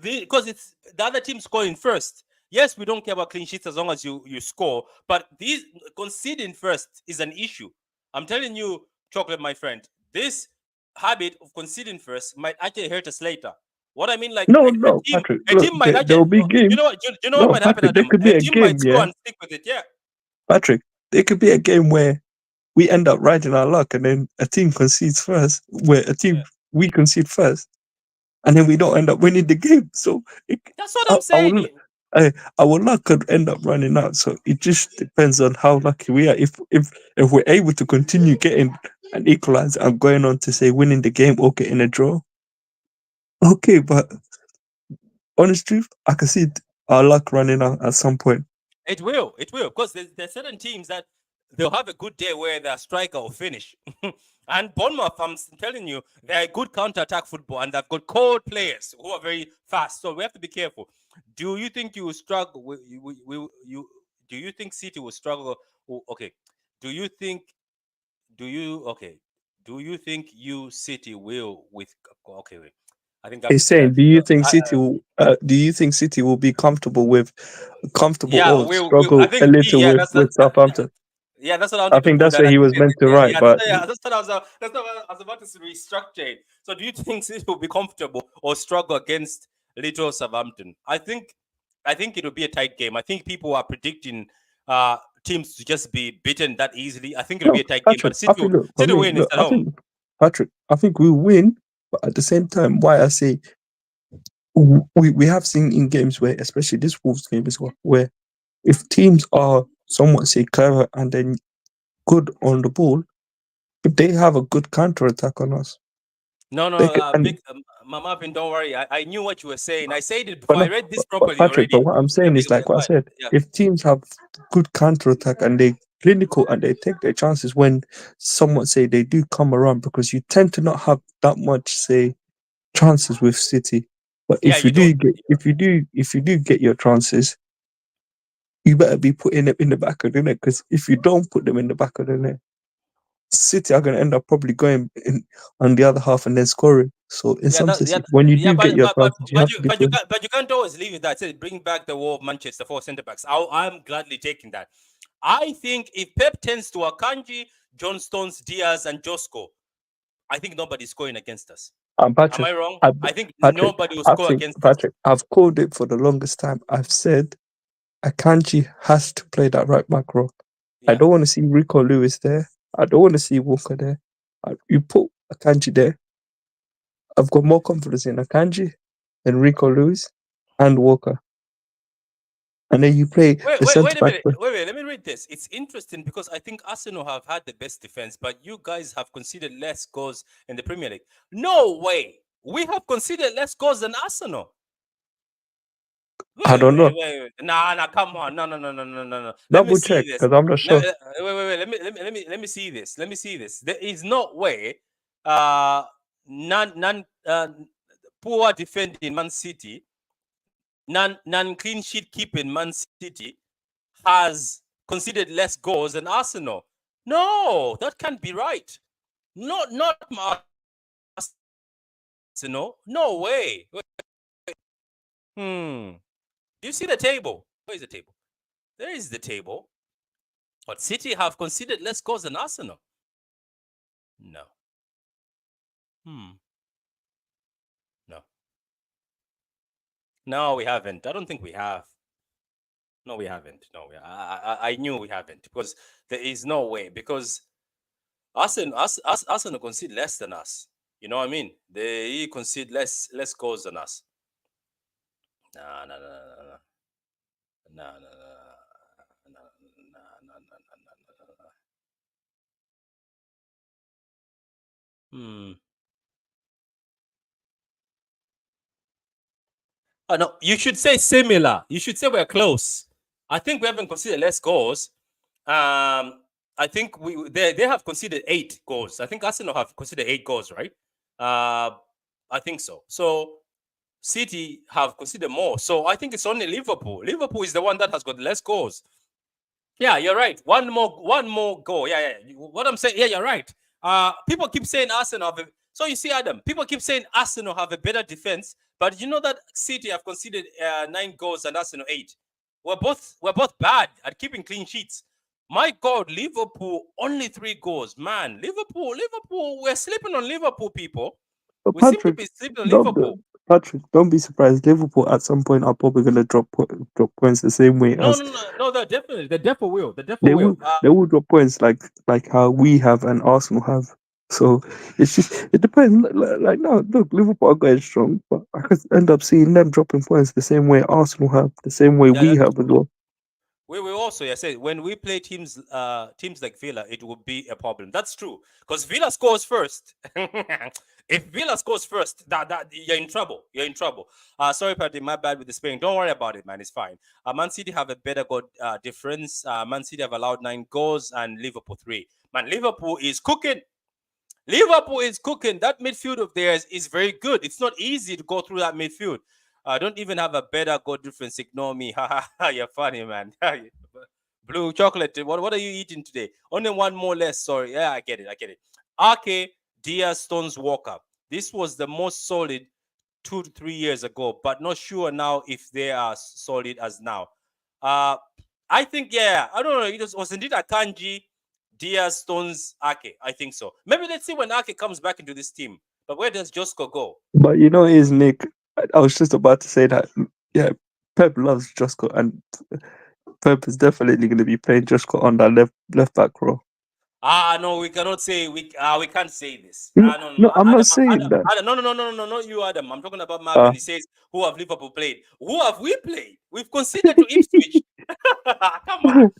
because it's the other team scoring first. Yes, we don't care about clean sheets as long as you score, but these conceding first is an issue. I'm telling you, Chocolate, my friend, this habit of conceding first might actually hurt us later. What I mean, like Patrick, a team might actually. There'll be games. You know what might happen? There could be a game, might score and stick with it. Yeah, Patrick, there could be a game where we end up riding our luck, and then a team concedes first, where we concede first, and then we don't end up winning the game. So that's what I'm saying. Our luck could end up running out. So it just depends on how lucky we are. If we're able to continue getting an equalizer and going on to say winning the game or getting a draw, okay. But honest truth, I can see our luck running out at some point. It will, because there's certain teams that they'll have a good day where their striker will finish. And Bournemouth, I'm telling you, they're good counter-attack football, and they've got cold players who are very fast. So we have to be careful. Do you think you will struggle? Do you think City will struggle? Okay. Do you think City will with? Okay, wait. I think he's saying, do you think City will be comfortable or struggle a little with Southampton? Yeah, that's what I think that's what he was meant to write. But that's what I was about to restructure it. So, do you think City will be comfortable or struggle against little Southampton? I think it will be a tight game. I think people are predicting teams to just be beaten that easily. I think it'll be a tight game, but City will win at home. Patrick, I think we'll win, but at the same time, why I say we have seen in games where, especially this Wolves game as well, where if teams are somewhat say clever and then good on the ball, but they have a good counter attack on us. No, Mama, don't worry. I knew what you were saying. I said it before. I read this properly. Patrick, but what I'm saying is like what I said. Yeah. If teams have good counter attack and they clinical and they take their chances when somewhat say they do come around, because you tend to not have that much say chances with City. But if you do get your chances, you better be putting them in the back of the net, because if you don't put them in the back of the net, City are going to end up probably going in on the other half and then scoring. So in some sense, when you do get your chances, but you can't always leave it that. Say, bring back the war of Manchester 4 centre backs. I'm gladly taking that. I think if Pep tends to Akanji, John Stones, Diaz, and Josko, I think nobody's scoring against us. Patrick, Am I wrong? I think Patrick, nobody will score against us. Patrick, I've called it for the longest time. I've said Akanji has to play that right back role. I don't want to see Rico Lewis there. I don't want to see Walker there. You put Akanji there. I've got more confidence in Akanji than Rico Lewis and Walker. And then you play Wait the centre a back. minute. Wait, let me read this. It's interesting because I think Arsenal have had the best defense, but you guys have conceded less goals in the Premier League. No way. We have conceded less goals than Arsenal. I don't know. Nah, come on. No. Double check, because I'm not sure. Wait. Let me see this. There is no way poor defending Man City, non clean sheet keeping Man City has conceded less goals than Arsenal. No, that can't be right. Not Arsenal. No way. Do you see the table? Where is the table? There is the table. But City have conceded less goals than Arsenal. No. No, we haven't. I don't think we have. No, we haven't. No, I knew we haven't because there is no way. Because Arsenal concede less than us. You know what I mean? They concede less goals than us. Oh, no, you should say similar. You should say we're close. I think we haven't conceded less goals. I think they have conceded 8 goals. I think Arsenal have conceded 8 goals, right? I think so. So City have conceded more. So I think it's only Liverpool. Liverpool is the one that has got less goals. Yeah, you're right. One more goal. Yeah. What I'm saying, yeah, you're right. People keep saying Arsenal have so you see, Adam, people keep saying Arsenal have a better defense, but you know that City have conceded 9 goals and Arsenal 8. We're both bad at keeping clean sheets. My God, Liverpool only 3 goals. Man, Liverpool, we're sleeping on Liverpool, people. We seem to be sleeping on Liverpool. Patrick, don't be surprised. Liverpool at some point are probably going to drop points the same way as... No, they definitely will. They will drop points like how we have and Arsenal have. So it depends. Like now, look, Liverpool are going strong, but I could end up seeing them dropping points the same way Arsenal have, the same way we have as well. We will also, I said, when we play teams like Villa, it will be a problem. That's true because Villa scores first. If Villa scores first, that you're in trouble. Sorry, Paddy, my bad with the spelling. Don't worry about it, man. It's fine. Man City have a better goal difference. Man City have allowed 9 goals and Liverpool 3. Man, Liverpool is cooking. That midfield of theirs is very good. It's not easy to go through that midfield. I don't even have a better goal difference. Ignore me. You're funny, man. Blue chocolate. What are you eating today? Only one more less. Sorry. Yeah, I get it. Ake, Diaz, Stones, Walker. This was the most solid 2 to 3 years ago, but not sure now if they are solid as now. I think, I don't know. It was indeed Akanji, Diaz, Stones, Ake. I think so. Maybe let's see when Ake comes back into this team. But where does Josko go? But you know, is Nick. I was just about to say that. Yeah, Pep loves Josko, and Pep is definitely going to be playing Josko on that left back row. No, we cannot say we can't say this. No, I'm Adam, not saying that. Adam, no, not you, Adam. I'm talking about Marvin. He says, "Who have Liverpool played? Who have we played? We've conceded to Ipswich. Come on,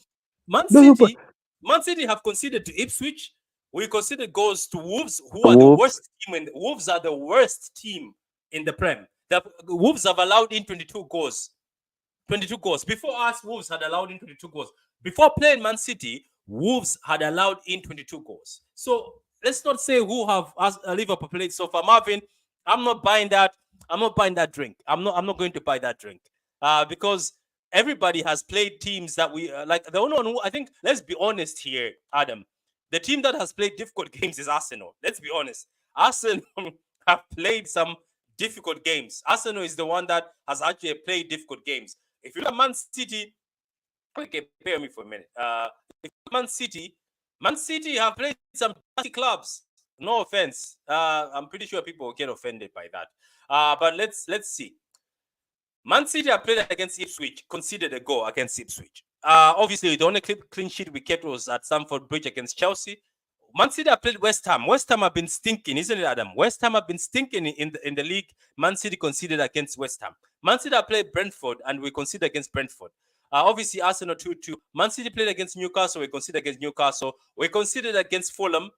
Man City have conceded to Ipswich. We conceded goals to Wolves, who are the worst team. Wolves are the worst team in the Prem. The Wolves have allowed in 22 goals. 22 goals. Before us, Wolves had allowed in 22 goals. Before playing Man City, Wolves had allowed in 22 goals. So let's not say who have Liverpool played so far. Marvin, I'm not buying that. I'm not buying that drink. I'm not going to buy that drink. Because everybody has played teams that we like. The only one who, I think, let's be honest here, Adam. The team that has played difficult games is Arsenal. Let's be honest. Arsenal have played some difficult games. Arsenal is the one that has actually played difficult games. If you look at Man City, okay, bear me for a minute. Man City have played some dirty clubs. No offense. I'm pretty sure people will get offended by that. But let's see. Man City have played against Ipswich, conceded a goal against Ipswich. Obviously, the only clean sheet we kept was at Stamford Bridge against Chelsea. Man City have played West Ham. West Ham have been stinking, isn't it, Adam? West Ham have been stinking in the league. Man City conceded against West Ham. Man City have played Brentford, and we conceded against Brentford. Obviously, Arsenal 2-2. Man City played against Newcastle. We conceded against Newcastle. We conceded against Fulham.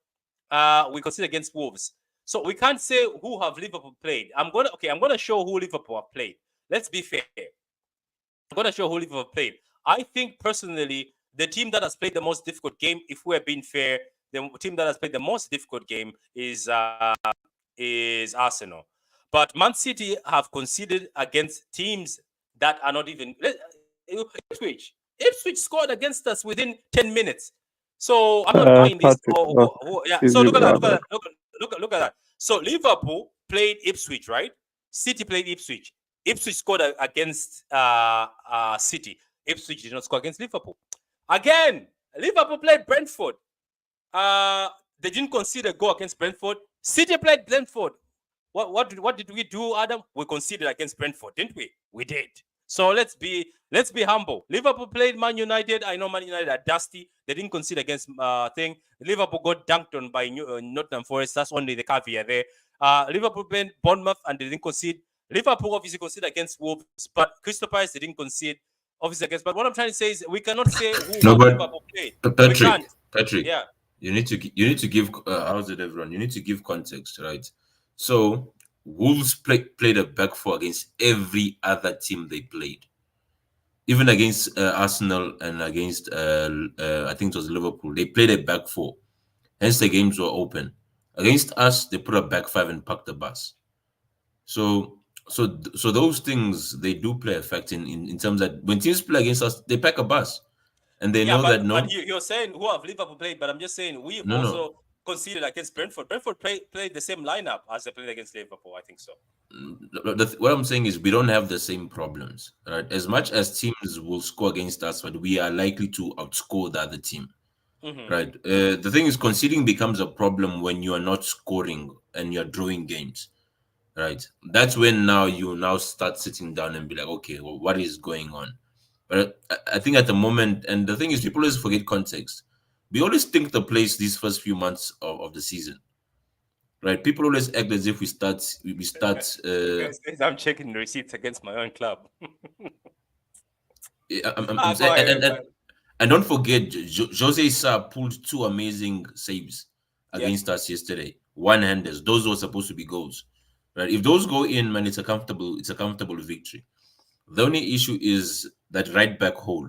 We conceded against Wolves. So we can't say who have Liverpool played. I'm gonna show who Liverpool have played. Let's be fair. I'm gonna show who Liverpool played. I think personally, the team that has played the most difficult game, if we're being fair, the team that has played the most difficult game is Arsenal. But Man City have conceded against teams that are not even Ipswich. Ipswich scored against us within 10 minutes. So I'm not buying this. So look at that. Look at that. So Liverpool played Ipswich, right? City played Ipswich. Ipswich scored against City. Ipswich did not score against Liverpool. Again, Liverpool played Brentford. They didn't concede a goal against Brentford. City played Brentford. What did we do, Adam? We conceded against Brentford, didn't we? We did. So let's be humble. Liverpool played Man United. I know Man United are dusty. They didn't concede against thing. Liverpool got dunked on by Nottingham Forest. That's only the caveat there. Liverpool played Bournemouth and they didn't concede. Liverpool obviously conceded against Wolves, but Crystal Palace they didn't concede. Obviously against. But what I'm trying to say is we cannot say who Liverpool played. Patrick, yeah. You need to give. How's it, everyone? You need to give context, right? So Wolves played a back four against every other team they played, even against Arsenal and against I think it was Liverpool. They played a back four, hence the games were open. Against us, they put a back five and parked the bus. So those things they do play a fact in terms that when teams play against us, they pack a bus, and they know that. No, but you're saying who have Liverpool played, but I'm just saying we also conceded against Brentford. Brentford played the same lineup as they played against Liverpool. I think so. What I'm saying is we don't have the same problems, right? As much as teams will score against us, but we are likely to outscore the other team, right? The thing is, conceding becomes a problem when you are not scoring and you're drawing games. Right. That's when you start sitting down and be like, okay, well, what is going on? But I think at the moment, and the thing is, people always forget context. We always think the place these first few months of the season, right? People always act as if we start. I'm checking the receipts against my own club. And don't forget, Jose Sa pulled 2 amazing saves against us yesterday. One-handers. Those were supposed to be goals. Right, if those go in, man, it's a comfortable victory. The only issue is that right back hole,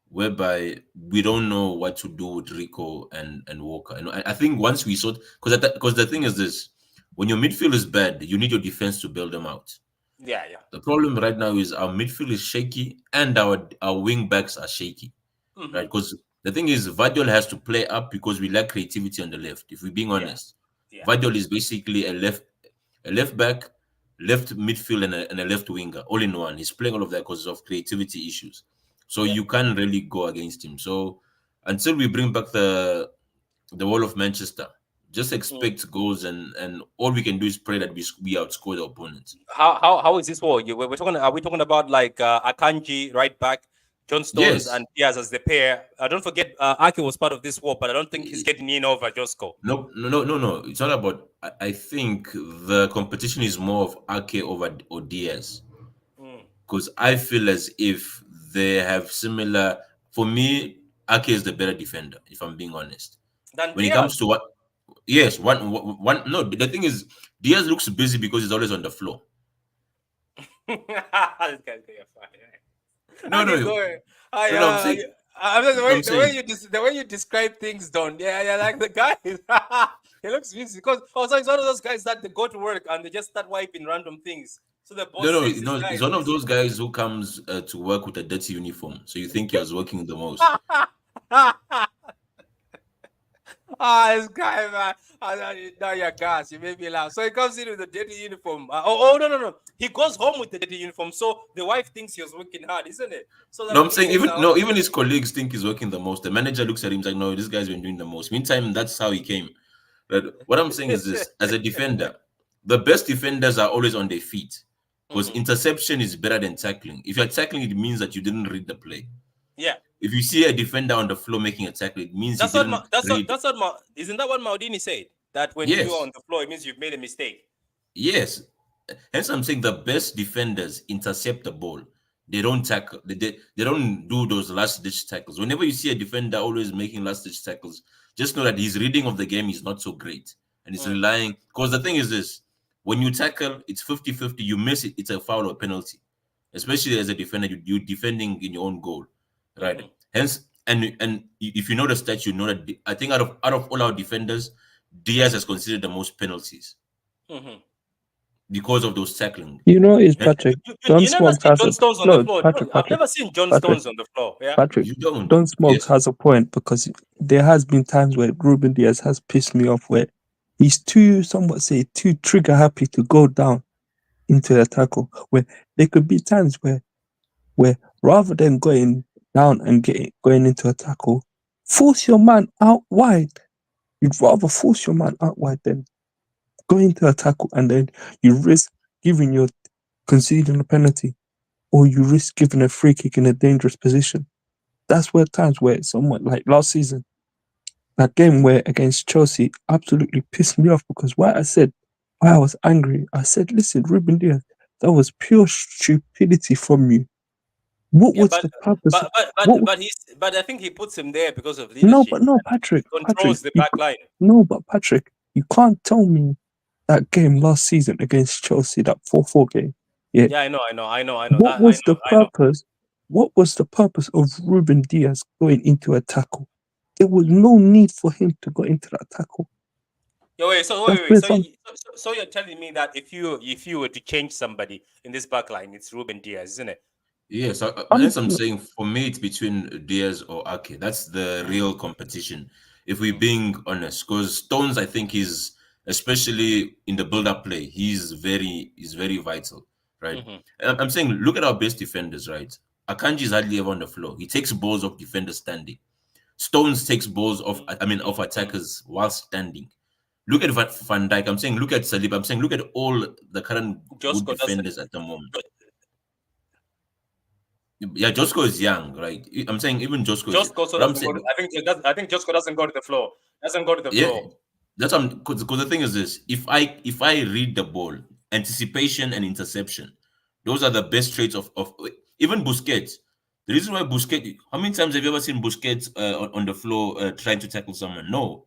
whereby we don't know what to do with Rico and Walker. And I think once we sort, because the thing is this: when your midfield is bad, you need your defense to bail them out. Yeah. The problem right now is our midfield is shaky and our wing backs are shaky, right? Because the thing is, Vardiol has to play up because we lack creativity on the left. If we're being honest, Vardiol is basically a left back, left midfield, and a left winger, all in one. He's playing all of that because of creativity issues. So you can't really go against him. So until we bring back the wall of Manchester, just expect goals, and all we can do is pray that we outscore the opponents. How is this wall? Are we talking about like Akanji right back, John Stones and Diaz as the pair? Don't forget, Ake was part of this war, but I don't think he's getting in over Josko. No. It's not about. I think the competition is more of Ake over Diaz, because I feel as if they have similar. For me, Ake is the better defender, if I'm being honest. When Diaz? It comes to what? Yes, one. No, the thing is, Diaz looks busy because he's always on the floor. The way you describe things, Don. Yeah, like the guy. He looks busy because also he's one of those guys that they go to work and they just start wiping random things. So the boss he's one of those guys who comes to work with a dirty uniform. So you think he was working the most. This guy, man. Now you're gas. You made me laugh. So he comes in with a dirty uniform. No. He goes home with the dirty uniform. So the wife thinks he was working hard, isn't it? So I'm saying even his colleagues think he's working the most. The manager looks at him like, no, this guy's been doing the most. Meantime, that's how he came. But what I'm saying is this: as a defender, the best defenders are always on their feet because interception is better than tackling. If you're tackling, it means that you didn't read the play. Yeah. If you see a defender on the floor making a tackle, it means isn't that what Maldini said? That when Yes. you're on the floor, it means you've made a mistake. Yes. Hence, I'm saying the best defenders intercept the ball. They don't tackle. They don't do those last-ditch tackles. Whenever you see a defender always making last-ditch tackles, just know that his reading of the game is not so great. And he's relying... Because the thing is this, when you tackle, it's 50-50. You miss it, it's a foul or penalty. Especially as a defender, you're defending in your own goal. Right? Hence, and if you know the stats, you know that I think out of all our defenders, Diaz has considered the most penalties. Because of those tackling. You know, it's Patrick. You never see John Stones on the floor. Patrick, I've never seen John Stones on the floor. Yeah? Patrick, You don't. John Smokes has a point because there has been times where Ruben Diaz has pissed me off where he's too trigger happy to go down into a tackle. Where there could be times where rather than going down and going into a tackle, force your man out wide. You'd rather force your man out wide than go into a tackle and then you risk conceding a penalty or you risk giving a free kick in a dangerous position. That's where times where someone like last season, that game where against Chelsea absolutely pissed me off because why I was angry. I said, listen, Ruben Diaz, that was pure stupidity from you. What was the purpose? But I think he puts him there because of leadership. No, Patrick. Controls the back line. No, but Patrick, you can't tell me that game last season against Chelsea, that 4-4 game. Yeah, I know. What was the purpose? What was the purpose of Ruben Diaz going into a tackle? There was no need for him to go into that tackle. Wait. So you're telling me that if you were to change somebody in this back line, it's Ruben Diaz, isn't it? Yes, I'm saying for me it's between Diaz or Ake. That's the real competition. If we're being honest, because Stones, I think, is especially in the build-up play, he's very vital, right? I'm saying, look at our best defenders, right? Akanji is hardly ever on the floor. He takes balls off defenders standing. Stones takes balls off attackers while standing. Look at Van Dijk. I'm saying, look at Saliba. I'm saying, look at all the current good defenders at the moment. Yeah, Josko is young, right? I'm saying even Josko. I think Josko doesn't go to the floor. Floor. That's because the thing is this: if I read the ball, anticipation and interception, those are the best traits of even Busquets. The reason why Busquets, how many times have you ever seen Busquets on the floor trying to tackle someone? No.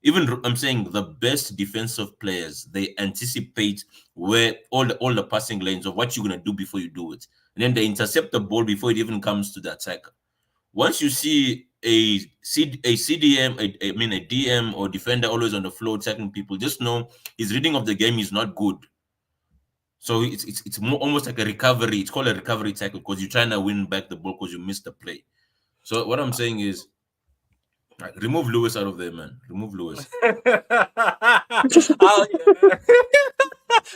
Even I'm saying the best defensive players, they anticipate where all the passing lanes of what you're gonna do before you do it, and then they intercept the ball before it even comes to the attacker. Once you see a CDM, a DM or defender always on the floor tackling people, just know his reading of the game is not good. So it's more almost like a recovery. It's called a recovery tackle because you're trying to win back the ball because you missed the play. So what I'm saying is, remove Lewis out of there, man. Remove Lewis.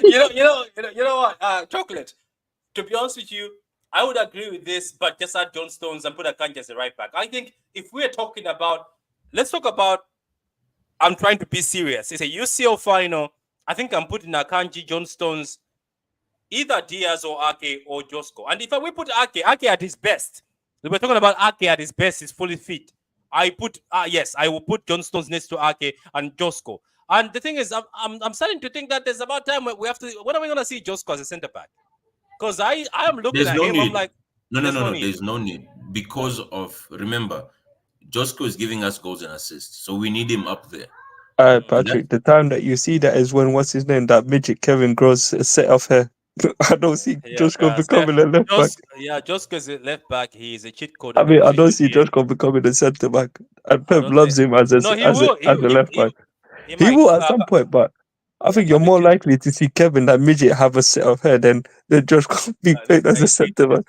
You know what? Chocolate. To be honest with you, I would agree with this, but just add John Stones and put Akanji as a right back. I think if we're talking about, let's talk about, I'm trying to be serious. It's a UCL final. I think I'm putting Akanji, John Stones, either Diaz or Ake or Josko. And if we put Ake at his best, we're talking about Ake at his best, he's fully fit. I will put John Stones next to Ake and Josko. And the thing is, I'm starting to think that there's about time when when are we going to see Josko as a centre back? Because I am looking at him, I'm like, no, there's no need. Because of, remember, Josko is giving us goals and assists, so we need him up there. Patrick, the time that you see that is when, what's his name, that midget Kevin Gross set off hair. I don't see Josko becoming a left back. Yeah, Josko is a left back. He is a cheat code. I mean, I don't see Josko becoming a centre back. And Pep loves him as a left back. He will at some point, but I think you're more likely to see Kevin, that midget, have a set of hair than Josko be played as a centre back.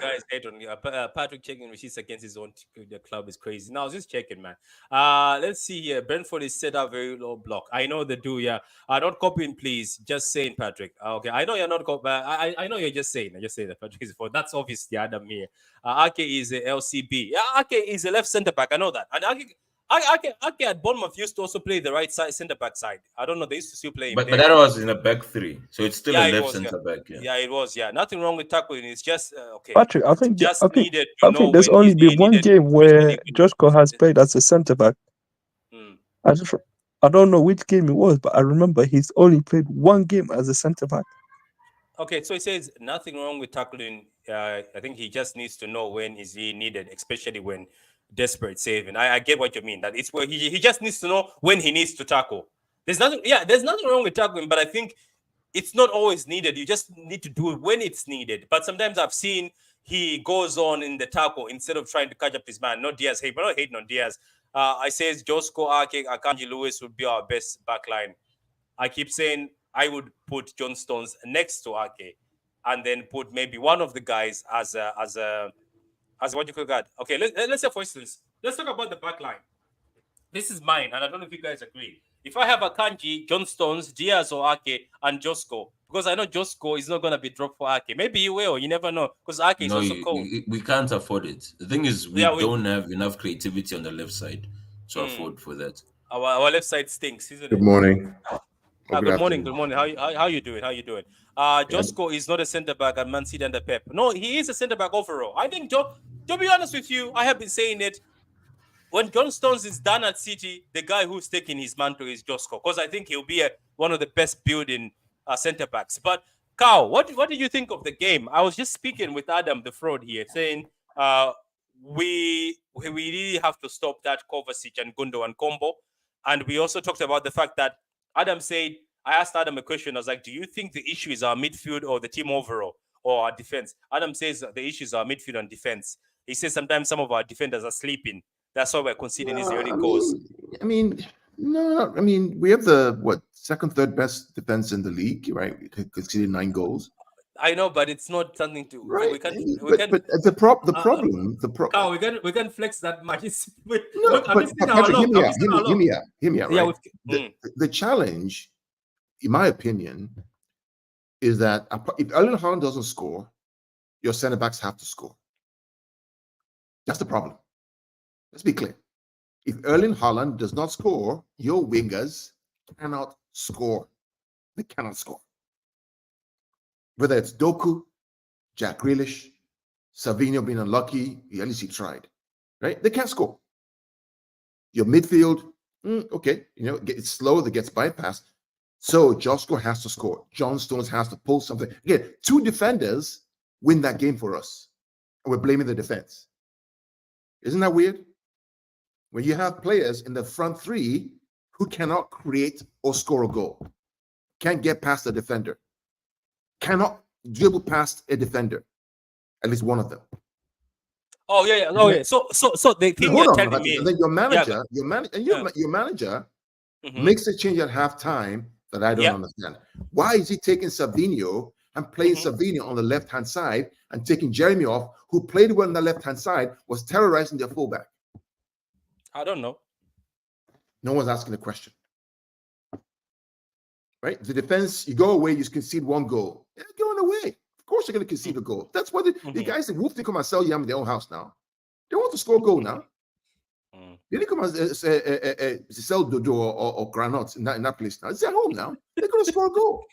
Patrick checking receipts against his own the club is crazy. Now, I was just checking, man. Let's see here. Brentford is set up very low block. I know they do, yeah. Not copying, please. Just saying, Patrick. Okay, I know you're not copying. I know you're just saying. I just say that Patrick is for. That's obviously Adam here. Ake is a LCB. Yeah, Ake is a left centre back. I know that. And Ake at Bournemouth used to also play the right side, centre back side. I don't know. They used to still play him But there. that was in a back three, so it's still a left was, centre back. Yeah, it was. Yeah, nothing wrong with tackling. It's just okay. Patrick, I think needed to know there's when only he's been one needed, game where especially when- Joshko has played as a centre back. I don't know which game it was, but I remember he's only played one game as a centre back. Okay, so he says nothing wrong with tackling. I think he just needs to know when is he needed, especially when desperate saving. I get what you mean. That it's where he just needs to know when he needs to tackle. There's nothing wrong with tackling, but I think it's not always needed. You just need to do it when it's needed. But sometimes I've seen he goes on in the tackle instead of trying to catch up his man. Not Diaz. Hey, but not hating on Diaz. I says Joshko, Ake, Akanji Lewis would be our best backline. I keep saying I would put John Stones next to Ake, and then put maybe one of the guys as what you call that. Okay, let's say for instance, let's talk about the backline. This is mine, and I don't know if you guys agree. If I have Akanji, John Stones, Diaz or Ake, and Joshko, because I know Joshko is not going to be dropped for Ake. Maybe he will. You never know, because Ake is also cold. We can't afford it. The thing is, we don't have enough creativity on the left side to afford for that. Our left side stinks, isn't it? Good morning. Good morning. How you doing? Joshko is not a centre back at Man City under Pep. No, he is a centre back overall. I think, to be honest with you, I have been saying it. When John Stones is done at City, the guy who's taking his mantle is Joshko, because I think he'll be one of the best building centre backs. But Carl, what did you think of the game? I was just speaking with Adam the Fraud here, saying we really have to stop that Kovacic and Gundogan combo, and we also talked about the fact that Adam said, I asked Adam a question. I was like, do you think the issue is our midfield or the team overall or our defense? Adam says the issue is our midfield and defense. He says sometimes some of our defenders are sleeping. That's why we're conceding these early goals. No. I mean, we have the second, third best defense in the league, right? We conceded 9 goals. I know, but it's not something to. Right. We can. But the problem. Carl, we can flex that much. Hear me out. Right? The challenge, in my opinion, is that if Erling Haaland doesn't score, your centre backs have to score. That's the problem. Let's be clear. If Erling Haaland does not score, your wingers cannot score. They cannot score. Whether it's Doku, Jack Grealish, Savinho being unlucky, at least he tried. Right? They can't score. Your midfield, okay, it's slow, that gets bypassed. So Joshko has to score. John Stones has to pull something. Again, 2 defenders win that game for us. And we're blaming the defense. Isn't that weird? When you have players in the front 3 who cannot create or score a goal, can't get past the defender, cannot dribble past a defender, at least one of them. Oh yeah. So the thing you're telling me, and then your manager makes a change at halftime that I don't understand. Why is he taking Savinho and playing Savinho on the left-hand side and taking Jeremy off, who played well on the left-hand side, was terrorizing their fullback? I don't know. No one's asking the question. Right? The defense, you go away, you concede 1 goal. They're going away. Of course you're going to concede a goal. That's what the guys in Wolf, they come and sell Yam in their own house now. They want to score a goal now. They didn't come and sell Dodo or Granot in that place now. It's at home now. They're going to score a goal.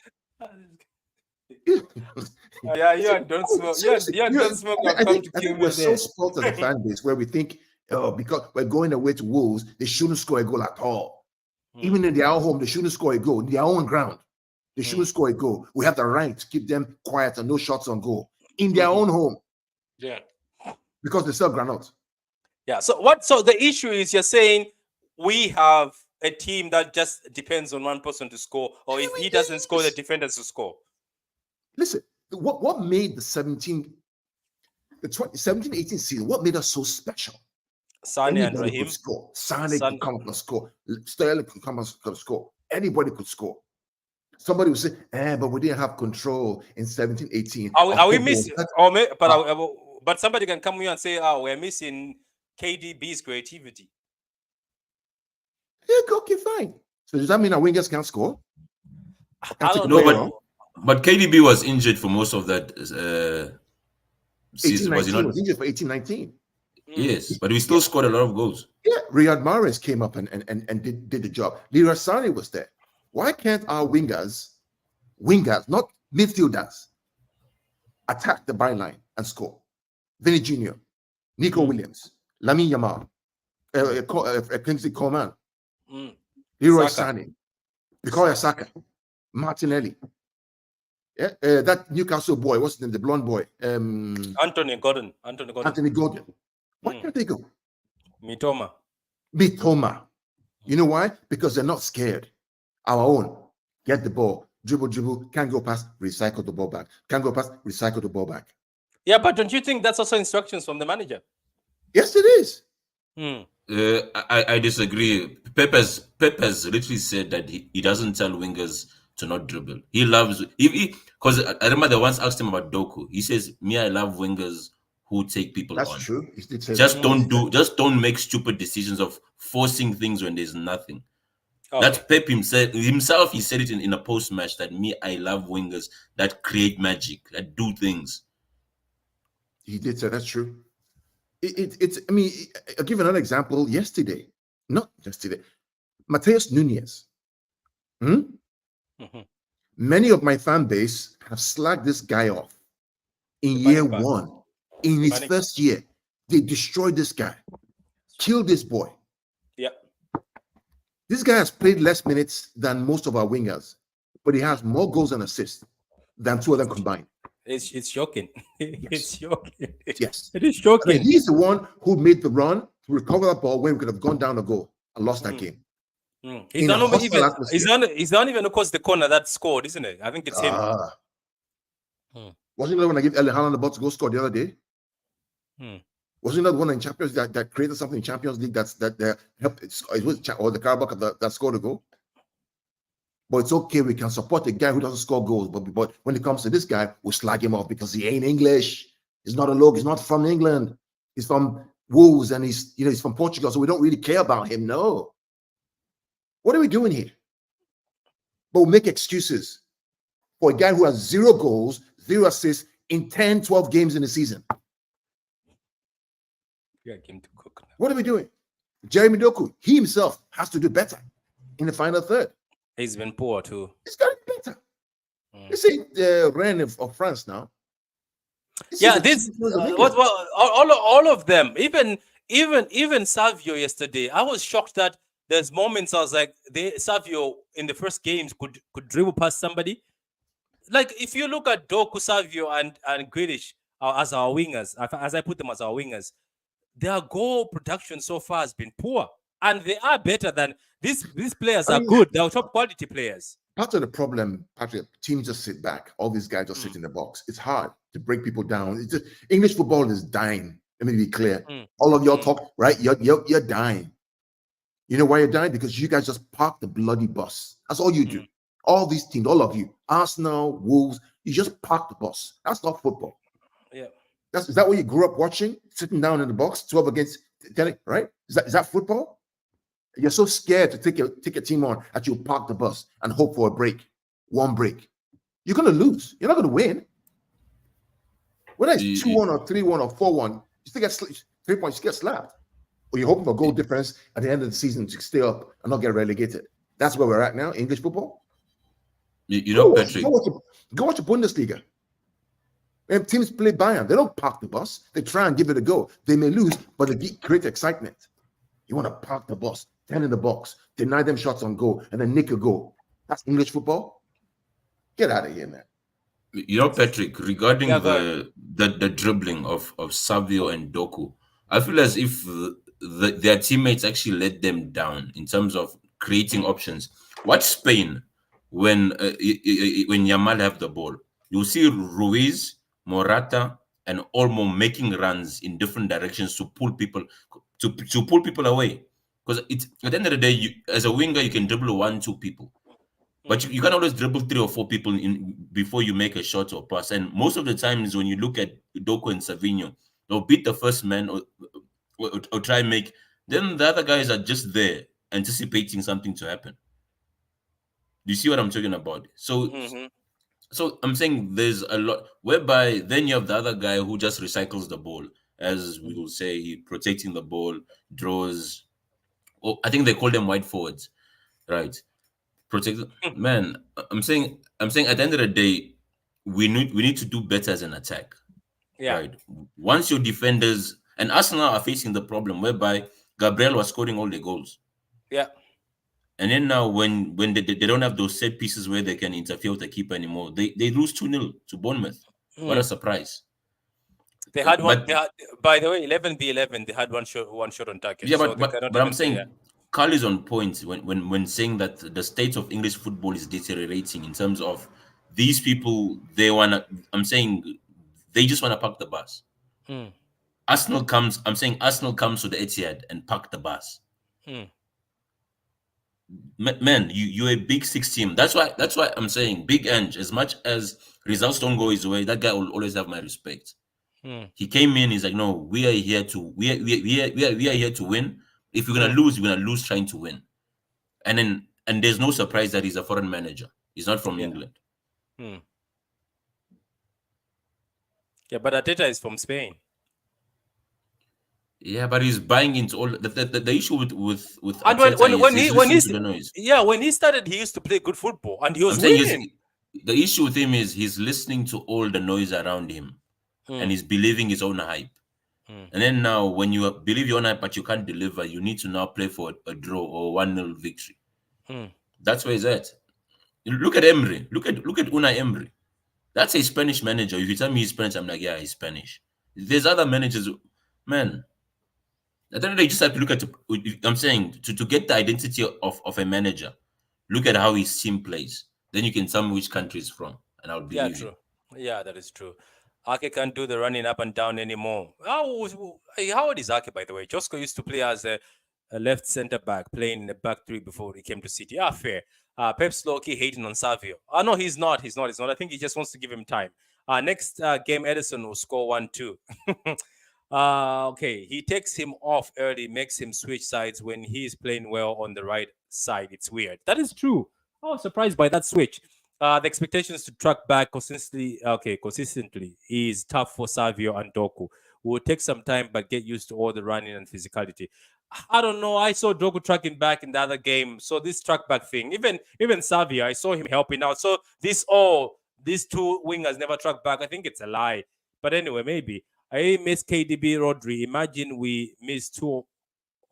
Yeah, you don't smoke. You don't smoke. I think we're so spoiled as a fan base where we think, because we're going away to Wolves, they shouldn't score a goal at all. Even in their own home, they shouldn't score a goal. In their own ground, they shouldn't score a goal. We have the right to keep them quiet and no shots on goal in their own home. Yeah, because they sell Granot. Yeah. So the issue is, you're saying we have a team that just depends on one person to score, or if he doesn't score, the defenders to score. Listen, what made the 17-18 season, what made us so special? Sane and Raheem. Sane could come up and score. Sterling could come up and score. Anybody could score. Somebody would say, but we didn't have control in 17-18. Are we missing? But somebody can come here and say, we're missing KDB's creativity. Yeah, okay, fine. So does that mean our wingers can't score? I don't know. But KDB was injured for most of that season. Was he not? He was injured for 18-19. Yes, but we still scored a lot of goals. Yeah, Riyad Mahrez came up and did the job. Leroy Sané was there. Why can't our wingers, not midfielders, attack the byline and score? Vinny Jr., Nico Williams, Lamine Yamal, Kingsley Coman, Leroy Sané, Bukayo Saka, Martinelli. Yeah, that Newcastle boy, what's his name? The blonde boy. Anthony Gordon. Why can't they go? Mitoma. You know why? Because they're not scared. Our own. Get the ball. Dribble. Can't go past. Recycle the ball back. Can't go past. Recycle the ball back. Yeah, but don't you think that's also instructions from the manager? Yes, it is. I disagree. Pep has literally said that he doesn't tell wingers to not dribble. He loves because I remember they once asked him about Doku. He says, "Me, I love wingers who take people on." That's true. Just don't make stupid decisions of forcing things when there's nothing. Okay. That's Pep himself. He said it in a post match that me, I love wingers that create magic, that do things. He did say that's true. It's. I mean, I'll give another example. Not yesterday, Mateus Nunes. Many of my fan base have slagged this guy off in year one. In his first year, they destroyed this guy, killed this boy. Yeah. This guy has played less minutes than most of our wingers, but he has more goals and assists than two of them combined. It's shocking. It's shocking. Yes. It is shocking. I mean, he's the one who made the run to recover that ball when we could have gone down a goal and lost that game. He's not even across the corner that scored, isn't it? I think it's him. Wasn't that when I gave Erling Haaland the ball to go score the other day? Wasn't that one in Champions that created something in Champions League that helped it was or the Carabao that scored a goal? But it's okay, we can support a guy who doesn't score goals, but when it comes to this guy, we'll slag him off because he ain't English. He's not a local, he's not from England, he's from Wolves and he's from Portugal, so we don't really care about him. No. What are we doing here? But we'll make excuses for a guy who has 0 goals, 0 assists in 10, 12 games in the season. What are we doing? Jeremy Doku, he himself has to do better in the final third. He's been poor too. He's got to be better. This ain't Rennes of France now. All of them, even Savio yesterday. I was shocked that there's moments I was like, Savio in the first games could dribble past somebody. Like if you look at Doku, Savio, and Grealish as our wingers, as I put them as our wingers, their goal production so far has been poor, and they are better than these players. Are good. They're top quality players. Part of the problem, Patrick, teams just sit back. All these guys just sit in the box. It's hard to break people down. It's just, English football is dying. Let me be clear. All of y'all talk, right? You're dying. You know why you're dying? Because you guys just park the bloody bus. That's all you do. All these teams, all of you, Arsenal, Wolves, you just park the bus. That's not football. Yeah. Is that what you grew up watching? Sitting down in the box, 12 against 10, right? Is that football? You're so scared to take a team on that you park the bus and hope for a break. One break. You're going to lose. You're not going to win. Whether it's 2-1 or 3-1 or 4-1, you still get 3 points, you get slapped. Or you're hoping for goal difference at the end of the season to stay up and not get relegated. That's where we're at now, English football. Patrick. Go watch the Bundesliga. When teams play Bayern, they don't park the bus. They try and give it a go. They may lose, but they create excitement. You want to park the bus, 10 in the box, deny them shots on goal, and then nick a goal. That's English football? Get out of here, man. Patrick, regarding the dribbling of Savio and Doku, I feel as if their teammates actually let them down in terms of creating options. Watch Spain when Yamal have the ball. You'll see Ruiz, Morata, and Olmo making runs in different directions to pull people away. Because at the end of the day, as a winger, you can dribble 1-2 people, but you can't always dribble 3 or 4 people before you make a shot or pass. And most of the times, when you look at Doku and Savinho, they'll beat the first man or try and make. Then the other guys are just there anticipating something to happen. Do you see what I'm talking about? So I'm saying there's a lot whereby then you have the other guy who just recycles the ball as we will say, he protecting the ball, draws. Oh, I think they call them wide forwards, right? Man, I'm saying at the end of the day, we need to do better as an attack. Yeah. Right. Once your defenders and Arsenal are facing the problem whereby Gabriel was scoring all the goals. Yeah. And then now when they don't have those set pieces where they can interfere with the keeper anymore, they lose 2-0 to Bournemouth. What a surprise. They had one. By the way, 11v11. They had one shot on target. Yeah, so but I'm saying Carl is on point when saying that the state of English football is deteriorating in terms of these people. I'm saying they just want to park the bus. Arsenal comes to the Etihad and park the bus. Man, you're a big six team. That's why I'm saying Big Ange, as much as results don't go his way, that guy will always have my respect. He came in, he's like, no, we are here to win. If we're gonna lose, we're gonna lose trying to win. And there's no surprise that he's a foreign manager. He's not from England. Yeah, but Arteta is from Spain. Yeah, but he's buying into all the issue with and when he started, he used to play good football and he was winning. The issue with him is he's listening to all the noise around him and he's believing his own hype. And then now, when you believe your own hype but you can't deliver, you need to now play for a draw or 1-0 victory. That's where he's at. Look at Emery. Look at Unai Emery. That's a Spanish manager. If you tell me he's Spanish, I'm like, yeah, he's Spanish. There's other managers, man. I don't know. They just have to look at. I'm saying to get the identity of a manager, look at how his team plays. Then you can tell me which country he's from, and I'll believe you. Yeah, that is true. Ake can't do the running up and down anymore. How old is Ake, by the way? Josko used to play as a left centre back, playing in the back three before he came to City. Yeah, fair. Pep's low-key hating on Savio. No, he's not. He's not. I think he just wants to give him time. Next game, Edison will score 1-2. Okay, he takes him off early, makes him switch sides when he's playing well on the right side. It's weird. That is true. I was surprised by that switch. The expectations to track back consistently is tough for Savio and Doku. Will take some time, but get used to all the running and physicality. I don't know. I saw Doku tracking back in the other game. So this track back thing, even Savio, I saw him helping out. So these two wingers never track back. I think it's a lie. But anyway, maybe. I miss KDB, Rodri. Imagine we miss two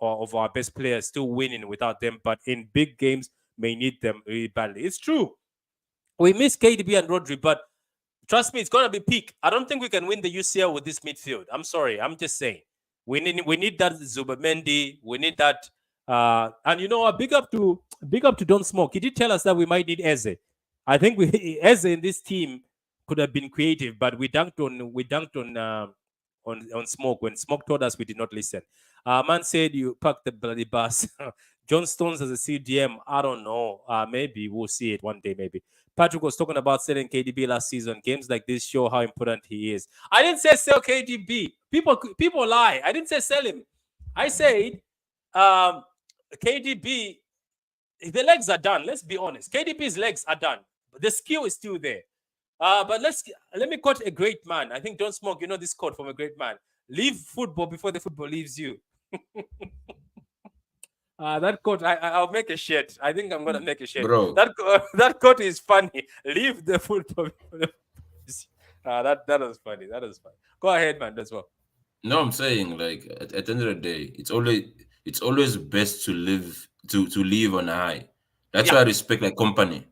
of our best players still winning without them, but in big games may need them really badly. It's true. We miss KDB and Rodri, but trust me, it's gonna be peak. I don't think we can win the UCL with this midfield. I'm sorry. I'm just saying. We need that Zubamendi. We need that. And you know, a big up to Don't Smoke. He did tell us that we might need Eze. I think Eze in this team could have been creative, but we dunked on Smoke when Smoke told us we did not listen. Man said you packed the bloody bus. John Stones as a CDM, I don't know. Maybe we'll see it one day, maybe. Patrick was talking about selling KDB last season. Games like this show how important he is. I didn't say sell KDB. People lie. I didn't say sell him. I said KDB, the legs are done. Let's be honest. KDB's legs are done. The skill is still there. But let me quote a great man. I think Don't Smoke, you know this quote from a great man. Leave football before the football leaves you. That quote, I'll make a shirt. I think I'm gonna make a shirt. Bro. That quote is funny. Leave the football. That was funny. That was funny. Go ahead, man. That's well. No, I'm saying like at the end of the day, it's always best to live on a high. That's why I respect like Company.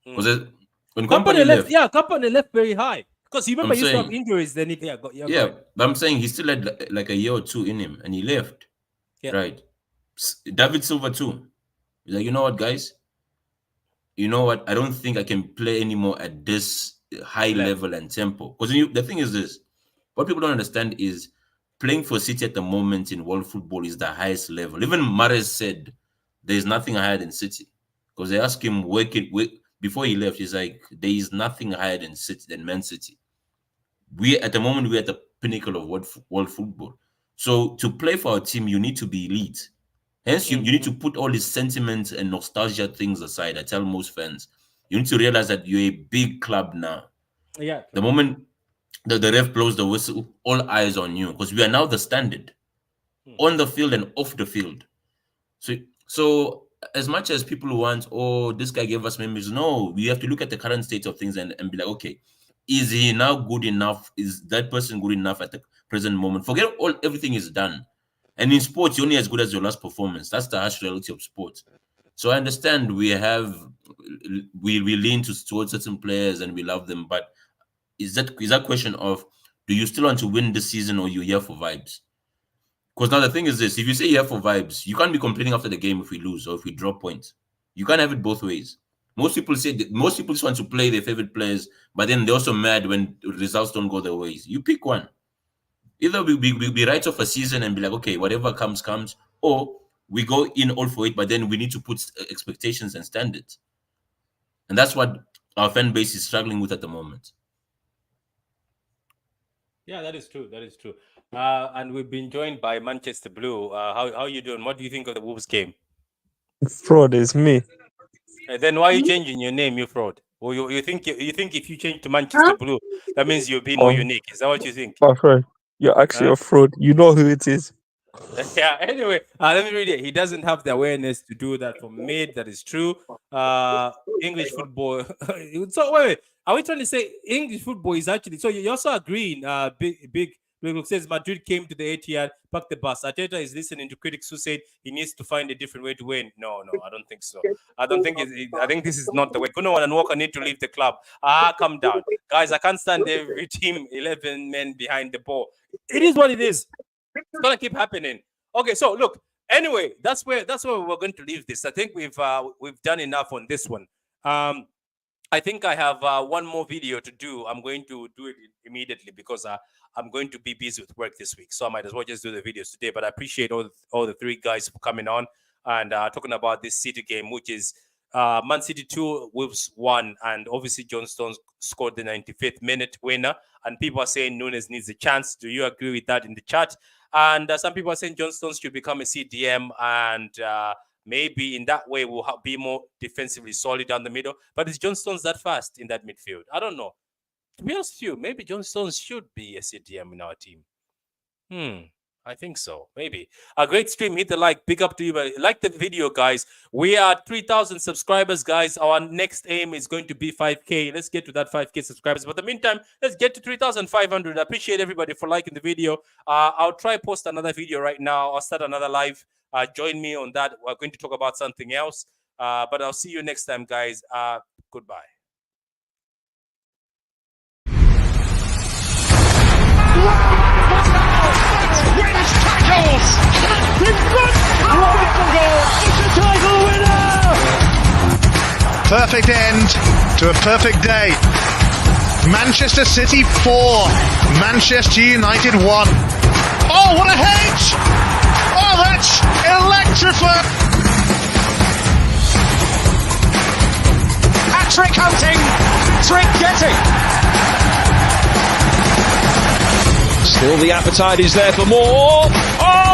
Because when Company left, Company left very high. Because you remember he used to have injuries. Then but I'm saying he still had like a year or two in him, and he left. Yeah. Right. David Silva too. He's like, you know what, guys? You know what? I don't think I can play anymore at this high level and tempo. Because the thing is this: what people don't understand is playing for City at the moment in world football is the highest level. Even Mahrez said there's nothing higher than City. Because they asked him before he left, he's like, there is nothing higher than Man City. At the moment, we're at the pinnacle of world football. So to play for our team, you need to be elite. Hence, you need to put all these sentiments and nostalgia things aside. I tell most fans, you need to realize that you're a big club now. Yeah. The moment the ref blows the whistle, all eyes on you, because we are now the standard on the field and off the field. So as much as people want, oh, this guy gave us memories, no, we have to look at the current state of things and be like, okay, is he now good enough? Is that person good enough at the present moment? Forget everything is done. And in sports, you're only as good as your last performance. That's the harsh reality of sports. So I understand we lean towards certain players and we love them, but is that question of, do you still want to win this season or you're here for vibes? Because now the thing is this, if you say you're here for vibes, you can't be complaining after the game if we lose or if we drop points. You can't have it both ways. Most people just want to play their favorite players, but then they're also mad when results don't go their ways. You pick one. Either we write off a season and be like, okay, whatever comes, or we go in all for it, but then we need to put expectations and standards. And that's what our fan base is struggling with at the moment. Yeah, that is true. That is true. And we've been joined by Manchester Blue. How are you doing? What do you think of the Wolves game? Fraud is me. Then why are you changing your name, you fraud? Or you think if you change to Manchester Blue, that means you're being more unique? Is that what you think? My friend, you're actually a fraud. You know who it is. Yeah. Anyway, let me read it. He doesn't have the awareness to do that for mid. That is true. English football. So wait. Are we trying to say English football is actually? So you're also agreeing? Big says Madrid came to the Etihad, parked the bus. Arteta is listening to critics who said he needs to find a different way to win. No, I don't think so. I don't think I think this is not the way. Gundogan and Walker need to leave the club. Calm down, guys. I can't stand every team 11 men behind the ball. It is what it is. It's gonna keep happening. Okay, so look. Anyway, that's where we're going to leave this. I think we've done enough on this one. I think I have one more video to do. I'm going to do it immediately because I'm going to be busy with work this week. So I might as well just do the videos today. But I appreciate all the three guys for coming on and talking about this City game, which is Man City 2, Wolves 1. And obviously, John Stones scored the 95th minute winner. And people are saying Nunes needs a chance. Do you agree with that in the chat? And some people are saying John Stones should become a CDM and maybe in that way we'll be more defensively solid down the middle. But is John Stones that fast in that midfield? I don't know. To be honest with you, maybe John Stones should be a CDM in our team. I think so. Maybe. A great stream. Hit the like. Big up to you. Like the video, guys. We are 3,000 subscribers, guys. Our next aim is going to be 5K. Let's get to that 5K subscribers. But in the meantime, let's get to 3,500. I appreciate everybody for liking the video. I'll try post another video right now. I'll start another live. Join me on that. We're going to talk about something else. But I'll see you next time, guys. Goodbye. Wins tackles! In front! It's a title winner! Perfect end to a perfect day. Manchester City 4, Manchester United 1. Oh, what a hedge! Oh, that's electrifying! Hat-trick hunting! Trick getting! Still the appetite is there for more. Oh!